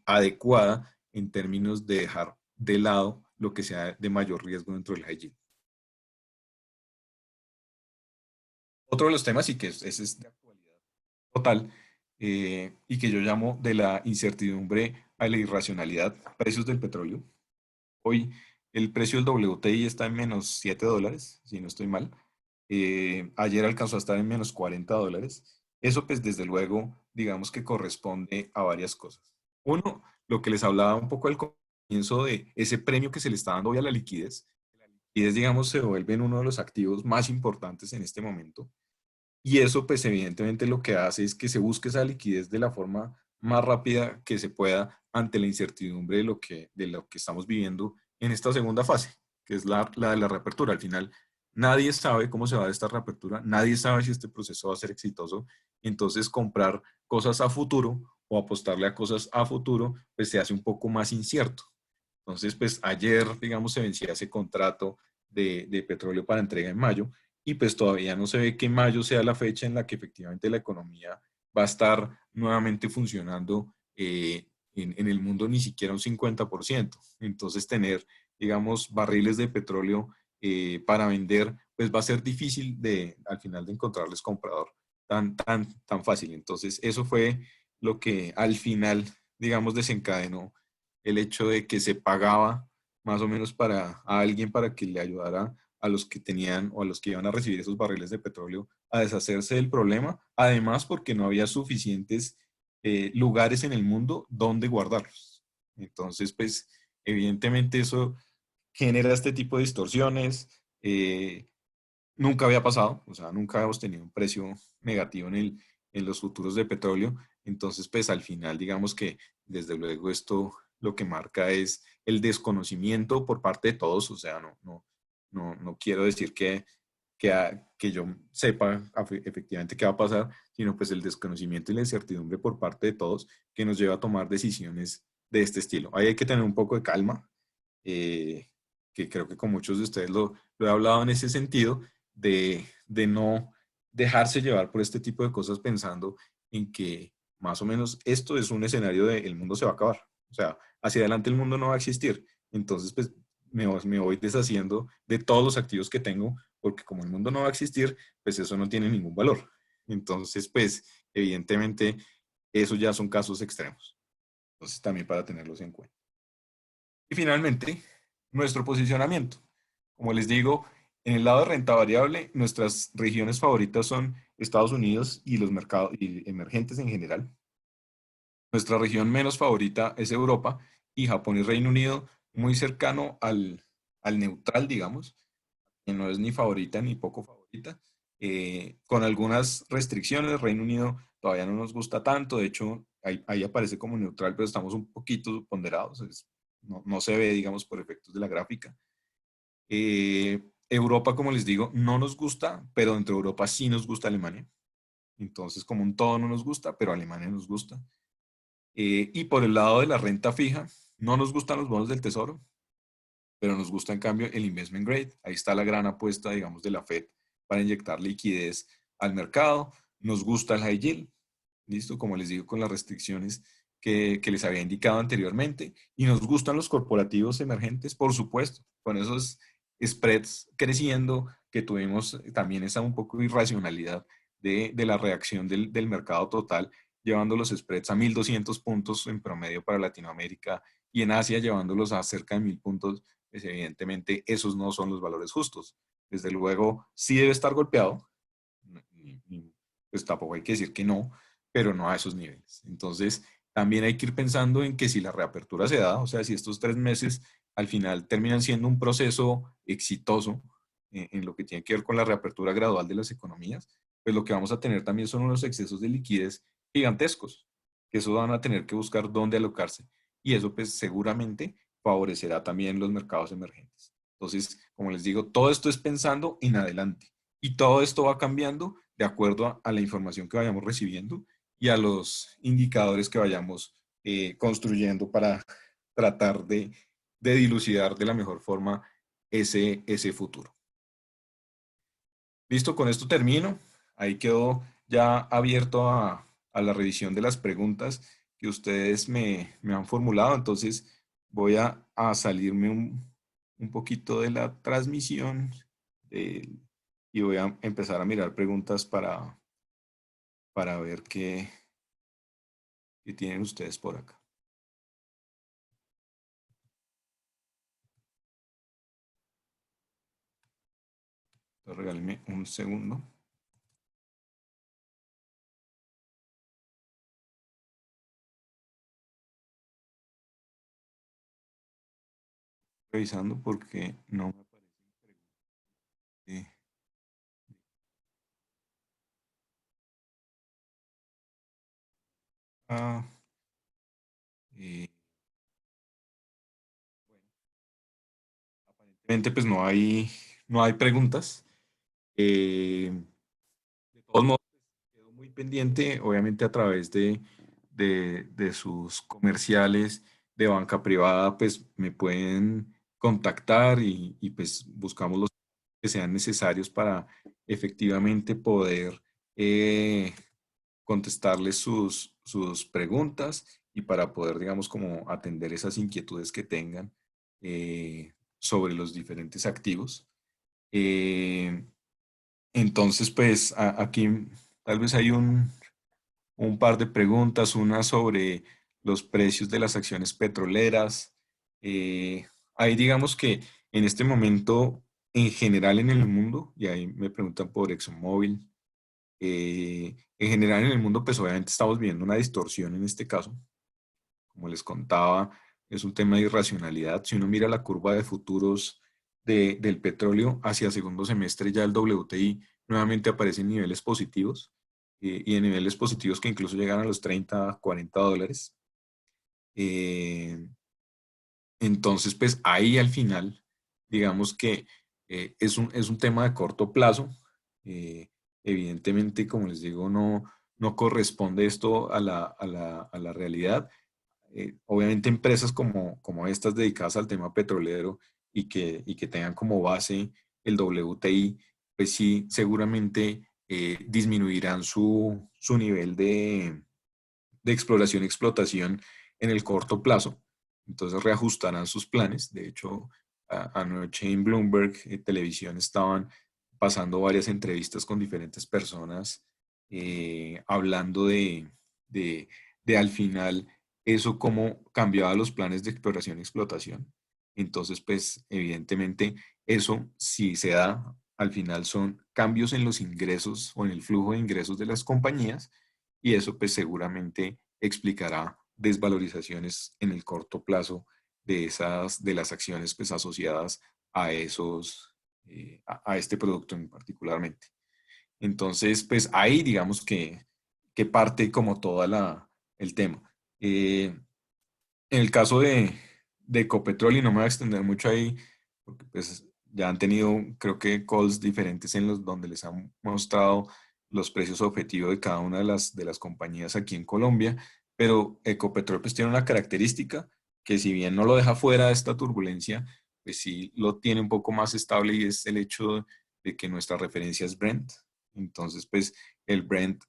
adecuada en términos de dejar de lado lo que sea de mayor riesgo dentro del high yield. Otro de los temas, y que ese es de actualidad total, y que yo llamo de la incertidumbre a la irracionalidad, precios del petróleo. Hoy el precio del WTI está en menos $7, si no estoy mal. Ayer alcanzó a estar en menos $40. Eso pues desde luego digamos que corresponde a varias cosas. Uno, lo que les hablaba un poco al comienzo de ese premio que se le está dando hoy a la liquidez. La liquidez, digamos, se vuelve en uno de los activos más importantes en este momento. Y eso, pues evidentemente lo que hace es que se busque esa liquidez de la forma más rápida que se pueda ante la incertidumbre de lo que estamos viviendo en esta segunda fase, que es la de la reapertura. Al final, nadie sabe cómo se va a dar esta reapertura, nadie sabe si este proceso va a ser exitoso. Entonces, comprar cosas a futuro o apostarle a cosas a futuro, pues se hace un poco más incierto. Entonces, pues ayer, digamos, se vencía ese contrato de petróleo para entrega en mayo y pues todavía no se ve que mayo sea la fecha en la que efectivamente la economía va a estar nuevamente funcionando en el mundo ni siquiera un 50%. Entonces tener, digamos, barriles de petróleo para vender, pues va a ser difícil al final de encontrarles comprador tan fácil. Entonces eso fue lo que al final, digamos, desencadenó el hecho de que se pagaba más o menos a alguien para que le ayudara a los que tenían o a los que iban a recibir esos barriles de petróleo a deshacerse del problema, además porque no había suficientes lugares en el mundo donde guardarlos. Entonces, pues, evidentemente eso genera este tipo de distorsiones. Nunca había pasado, o sea, nunca habíamos tenido un precio negativo en los futuros de petróleo. Entonces, pues al final, digamos que desde luego esto lo que marca es el desconocimiento por parte de todos, o sea, no quiero decir que yo sepa efectivamente qué va a pasar, sino pues el desconocimiento y la incertidumbre por parte de todos que nos lleva a tomar decisiones de este estilo. Ahí hay que tener un poco de calma, eh, que creo que con muchos de ustedes lo he hablado en ese sentido, de no dejarse llevar por este tipo de cosas pensando en que más o menos esto es un escenario de el mundo se va a acabar. O sea, hacia adelante el mundo no va a existir. Entonces, pues me voy deshaciendo de todos los activos que tengo, porque como el mundo no va a existir, pues eso no tiene ningún valor. Entonces, pues evidentemente, eso ya son casos extremos. Entonces, también para tenerlos en cuenta. Y finalmente, nuestro posicionamiento. Como les digo, en el lado de renta variable, nuestras regiones favoritas son Estados Unidos y los mercados y emergentes en general. Nuestra región menos favorita es Europa y Japón y Reino Unido, muy cercano al neutral, digamos, que no es ni favorita ni poco favorita, con algunas restricciones. Reino Unido todavía no nos gusta tanto, de hecho, ahí aparece como neutral, pero estamos un poquito ponderados, no se ve, digamos, por efectos de la gráfica. Europa, como les digo, no nos gusta, pero dentro de Europa sí nos gusta Alemania. Entonces, como un todo no nos gusta, pero Alemania nos gusta. Y por el lado de la renta fija, no nos gustan los bonos del tesoro, pero nos gusta en cambio el investment grade. Ahí está la gran apuesta, digamos, de la Fed para inyectar liquidez al mercado. Nos gusta el high yield, listo, como les digo, con las restricciones que les había indicado anteriormente. Y nos gustan los corporativos emergentes, por supuesto, con esos spreads creciendo que tuvimos también esa un poco irracionalidad de la reacción del mercado total, llevando los spreads a 1.200 puntos en promedio para Latinoamérica y en Asia llevándolos a cerca de 1.000 puntos, pues evidentemente esos no son los valores justos. Desde luego, sí debe estar golpeado, pues tampoco hay que decir que no, pero no a esos niveles. Entonces, también hay que ir pensando en que si la reapertura se da, o sea, si estos 3 meses al final terminan siendo un proceso exitoso en lo que tiene que ver con la reapertura gradual de las economías, pues lo que vamos a tener también son unos excesos de liquidez gigantescos, que eso van a tener que buscar dónde alocarse. Y eso pues seguramente favorecerá también los mercados emergentes. Entonces, como les digo, todo esto es pensando en adelante. Y todo esto va cambiando de acuerdo a la información que vayamos recibiendo y a los indicadores que vayamos construyendo para tratar de dilucidar de la mejor forma ese futuro. Listo, con esto termino. Ahí quedó ya abierto a la revisión de las preguntas que ustedes me han formulado. Entonces voy a salirme un poquito de la transmisión eh, y voy a empezar a mirar preguntas para ver qué tienen ustedes por acá. Entonces, regálenme un segundo. Revisando porque no me aparece. Ah, eh, bueno, aparentemente pues no hay preguntas. De todos modos, quedo muy pendiente, obviamente a través de sus comerciales de banca privada, pues me pueden contactar y pues buscamos los que sean necesarios para efectivamente poder eh, contestarles sus preguntas y para poder, digamos, como atender esas inquietudes que tengan sobre los diferentes activos. Eh, entonces, pues aquí tal vez hay un par de preguntas, una sobre los precios de las acciones petroleras. Ahí digamos que en este momento, en general en el mundo, y ahí me preguntan por ExxonMobil, en general en el mundo, pues obviamente estamos viendo una distorsión en este caso. Como les contaba, es un tema de irracionalidad. Si uno mira la curva de futuros del petróleo hacia segundo semestre, ya el WTI nuevamente aparece en niveles positivos y en niveles positivos que incluso llegan a los 30, $40. Eh, entonces, pues ahí al final, digamos que es un tema de corto plazo. Eh, Evidentemente, como les digo, no corresponde esto a la realidad. Obviamente empresas como estas dedicadas al tema petrolero y que tengan como base el WTI, pues sí, seguramente disminuirán su nivel de exploración y explotación en el corto plazo. Entonces reajustarán sus planes. De hecho, anoche en Bloomberg Televisión estaban pasando varias entrevistas con diferentes personas hablando de, de al final eso cómo cambiaba los planes de exploración y explotación. Entonces, pues evidentemente eso si se da, al final son cambios en los ingresos o en el flujo de ingresos de las compañías y eso pues seguramente explicará desvalorizaciones en el corto plazo de las acciones pues asociadas a a este producto en particularmente. Entonces, pues ahí digamos que parte como toda el tema. En el caso de Ecopetrol, y no me voy a extender mucho ahí, porque pues ya han tenido, creo que calls diferentes en los donde les han mostrado los precios objetivos de cada una de las compañías aquí en Colombia, pero Ecopetrol pues tiene una característica que si bien no lo deja fuera de esta turbulencia, pues sí lo tiene un poco más estable y es el hecho de que nuestra referencia es Brent. Entonces, pues el Brent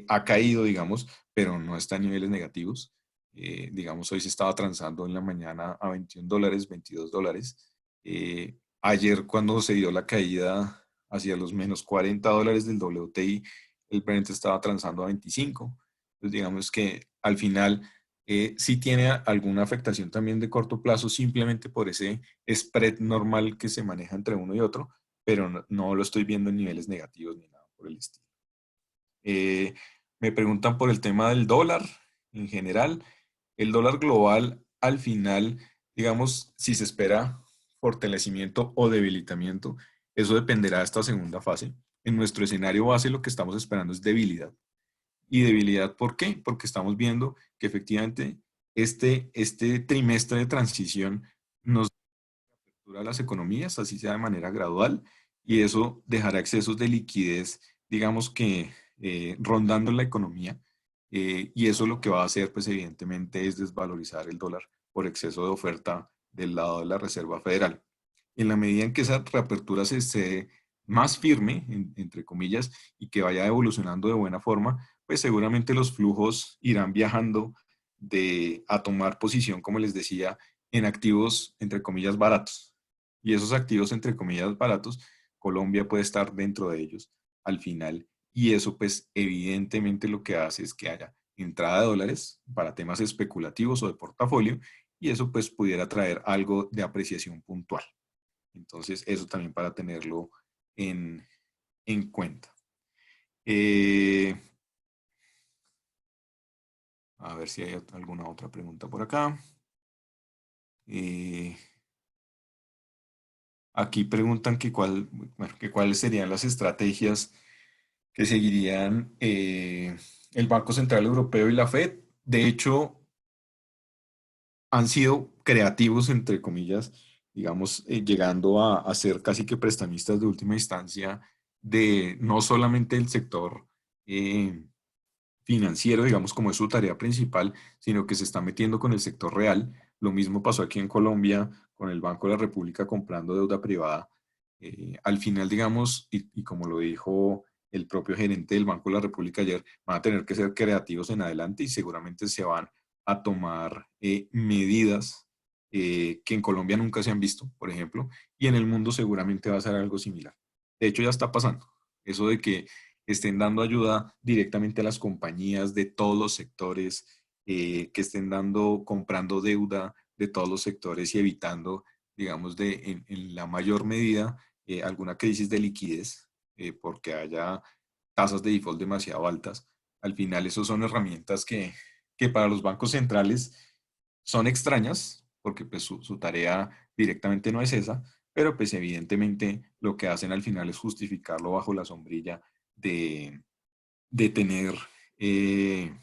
ha caído, digamos, pero no está a niveles negativos. Digamos, hoy se estaba transando en la mañana a $21, $22. Ayer, cuando se dio la caída hacia los menos $40 del WTI, el Brent estaba transando a 25. Entonces, digamos que al final sí tiene alguna afectación también de corto plazo, simplemente por ese spread normal que se maneja entre uno y otro, pero no lo estoy viendo en niveles negativos ni nada por el estilo. Me preguntan por el tema del dólar en general. El dólar global, al final, digamos, si se espera fortalecimiento o debilitamiento, eso dependerá de esta segunda fase. En nuestro escenario base lo que estamos esperando es debilidad. ¿Y debilidad por qué? Porque estamos viendo que efectivamente este trimestre de transición nos dura las economías, así sea de manera gradual, y eso dejará excesos de liquidez, digamos que rondando la economía, y eso lo que va a hacer, pues evidentemente, es desvalorizar el dólar por exceso de oferta del lado de la Reserva Federal. En la medida en que esa reapertura se esté más firme, entre comillas, y que vaya evolucionando de buena forma, pues seguramente los flujos irán viajando a tomar posición, como les decía, en activos, entre comillas, baratos. Y esos activos, entre comillas, baratos, Colombia puede estar dentro de ellos al final. Y eso, pues, evidentemente lo que hace es que haya entrada de dólares para temas especulativos o de portafolio, y eso, pues, pudiera traer algo de apreciación puntual. Entonces, eso también para tenerlo en, en cuenta. Eh, a ver si hay alguna otra pregunta por acá. Eh, Aquí preguntan bueno, que cuáles serían las estrategias que seguirían el Banco Central Europeo y la Fed. De hecho, han sido creativos, entre comillas, digamos, llegando a ser casi que prestamistas de última instancia de no solamente el sector eh, financiero, digamos, como es su tarea principal, sino que se está metiendo con el sector real. Lo mismo pasó aquí en Colombia con el Banco de la República comprando deuda privada. Al final, digamos, y como lo dijo el propio gerente del Banco de la República ayer, van a tener que ser creativos en adelante y seguramente se van a tomar medidas que en Colombia nunca se han visto, por ejemplo, y en el mundo seguramente va a ser algo similar. De hecho, ya está pasando. Eso de que estén dando ayuda directamente a las compañías de todos los sectores, que estén comprando deuda de todos los sectores y evitando, digamos, en la mayor medida alguna crisis de liquidez, porque haya tasas de default demasiado altas. Al final, esas son herramientas que para los bancos centrales son extrañas, porque pues su tarea directamente no es esa, pero pues evidentemente lo que hacen al final es justificarlo bajo la sombrilla de, de tener eh,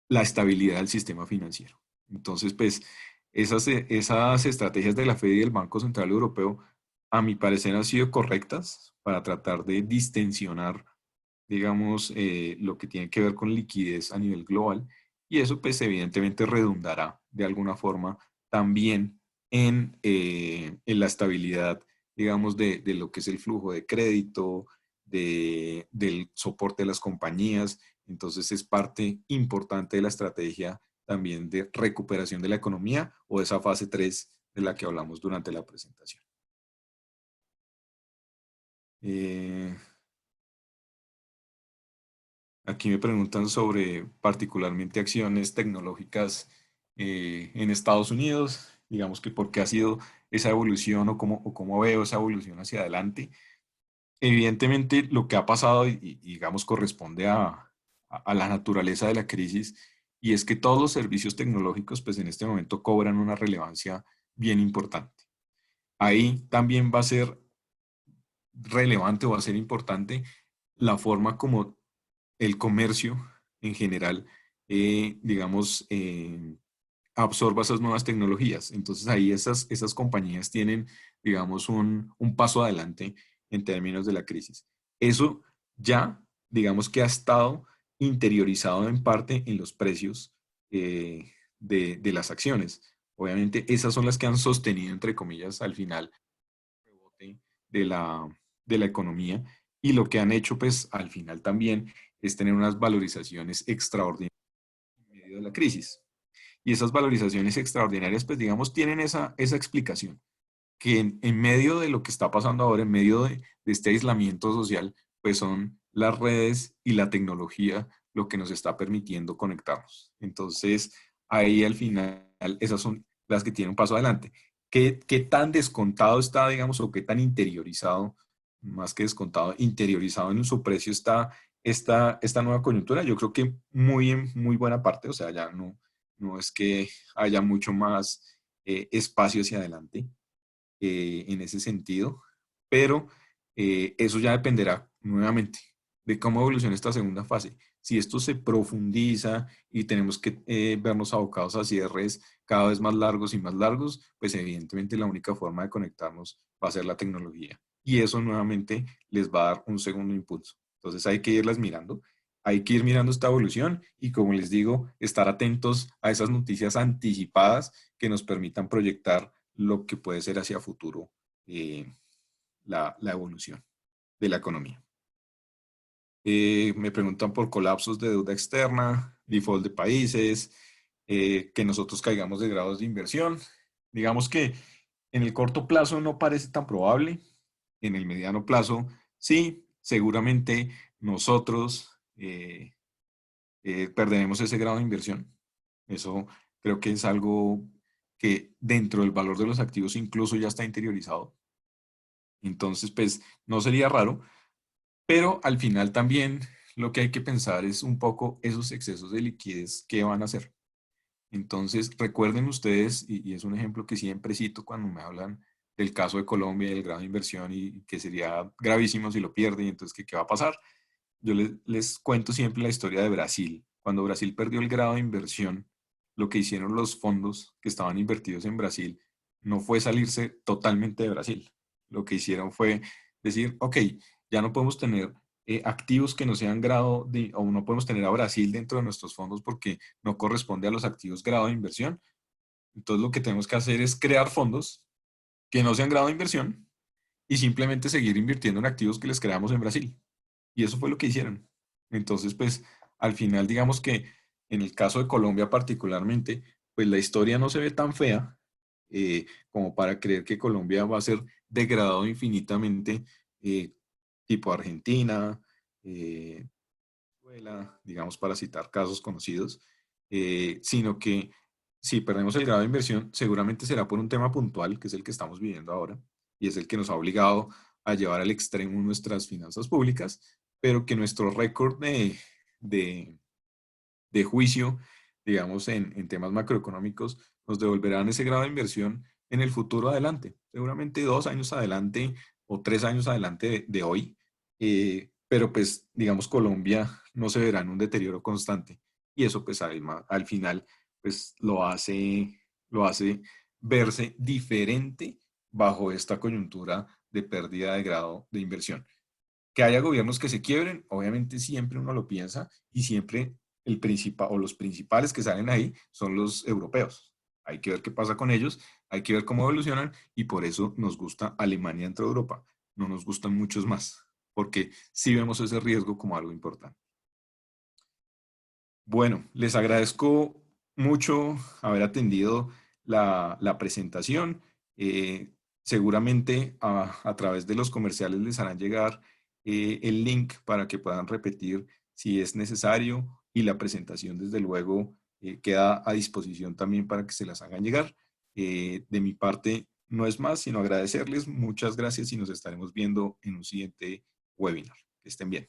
la estabilidad del sistema financiero. Entonces, pues esas estrategias de la Fed y del Banco Central Europeo, a mi parecer, han sido correctas para tratar de distensionar, digamos, lo que tiene que ver con liquidez a nivel global, y eso pues evidentemente redundará de alguna forma también en la estabilidad, digamos, de lo que es el flujo de crédito, del soporte de las compañías. Entonces es parte importante de la estrategia también de recuperación de la economía o de esa fase 3 de la que hablamos durante la presentación. Eh, Aquí me preguntan sobre particularmente acciones tecnológicas en Estados Unidos, digamos que por qué ha sido esa evolución o cómo veo esa evolución hacia adelante. Evidentemente lo que ha pasado y digamos corresponde a la naturaleza de la crisis, y es que todos los servicios tecnológicos pues en este momento cobran una relevancia bien importante. Ahí también va a ser relevante o va a ser importante la forma como el comercio en general, digamos, absorba esas nuevas tecnologías. Entonces ahí esas compañías tienen, digamos, un paso adelante en términos de la crisis. Eso ya, digamos que ha estado interiorizado en parte en los precios de las acciones. Obviamente esas son las que han sostenido, entre comillas, al final el rebote de la economía, y lo que han hecho, pues, al final también es tener unas valorizaciones extraordinarias en medio de la crisis. Y esas valorizaciones extraordinarias, pues digamos, tienen esa explicación, que en medio de lo que está pasando ahora, en medio de este aislamiento social, pues son las redes y la tecnología lo que nos está permitiendo conectarnos. Entonces, ahí al final, esas son las que tienen un paso adelante. ¿Qué tan descontado está, digamos, o qué tan interiorizado, más que descontado, interiorizado en su precio está esta nueva coyuntura. Yo creo que muy en muy buena parte, o sea, ya no es que haya mucho más espacio hacia adelante en ese sentido, pero eso ya dependerá nuevamente de cómo evoluciona esta segunda fase. Si esto se profundiza y tenemos que vernos abocados a cierres cada vez más largos, pues evidentemente la única forma de conectarnos va a ser la tecnología. Y eso nuevamente les va a dar un segundo impulso. Entonces hay que irlas mirando, hay que ir mirando esta evolución y, como les digo, estar atentos a esas noticias anticipadas que nos permitan proyectar lo que puede ser hacia futuro eh, la evolución de la economía. Me preguntan por colapsos de deuda externa, default de países, que nosotros caigamos de grados de inversión. Digamos que en el corto plazo no parece tan probable, en el mediano plazo sí, seguramente nosotros perderemos ese grado de inversión. Eso creo que es algo que dentro del valor de los activos incluso ya está interiorizado. Entonces, pues no sería raro, pero al final también lo que hay que pensar es un poco esos excesos de liquidez que van a hacer. Entonces, recuerden ustedes, y es un ejemplo que siempre cito cuando me hablan del caso de Colombia y del grado de inversión y que sería gravísimo si lo pierde y entonces ¿qué va a pasar? Yo les cuento siempre la historia de Brasil. Cuando Brasil perdió el grado de inversión, lo que hicieron los fondos que estaban invertidos en Brasil no fue salirse totalmente de Brasil. Lo que hicieron fue decir, ok, ya no podemos tener activos que no sean grado de, o no podemos tener a Brasil dentro de nuestros fondos porque no corresponde a los activos grado de inversión. Entonces lo que tenemos que hacer es crear fondos que no sean grado de inversión y simplemente seguir invirtiendo en activos que les creamos en Brasil. Y eso fue lo que hicieron. Entonces, pues, al final, digamos que en el caso de Colombia particularmente, pues la historia no se ve tan fea como para creer que Colombia va a ser degradado infinitamente, eh, tipo Argentina, Venezuela, digamos, para citar casos conocidos, sino que si perdemos el grado de inversión, seguramente será por un tema puntual, que es el que estamos viviendo ahora, y es el que nos ha obligado a llevar al extremo nuestras finanzas públicas, pero que nuestro récord de, de juicio, digamos, en temas macroeconómicos, nos devolverán ese grado de inversión en el futuro adelante, seguramente 2 años adelante o 3 años adelante de hoy, pero pues, digamos, Colombia no se verá en un deterioro constante y eso pues al final pues lo hace verse diferente bajo esta coyuntura de pérdida de grado de inversión. Que haya gobiernos que se quiebren, obviamente siempre uno lo piensa y siempre el principal o los principales que salen ahí son los europeos. Hay que ver qué pasa con ellos, hay que ver cómo evolucionan y por eso nos gusta Alemania dentro de Europa. No nos gustan muchos más, porque sí vemos ese riesgo como algo importante. Bueno, les agradezco mucho haber atendido la presentación. Seguramente a través de los comerciales les harán llegar el link para que puedan repetir si es necesario y la presentación desde luego queda a disposición también para que se las hagan llegar. De mi parte no es más sino agradecerles. Muchas gracias y nos estaremos viendo en un siguiente webinar. Que estén bien.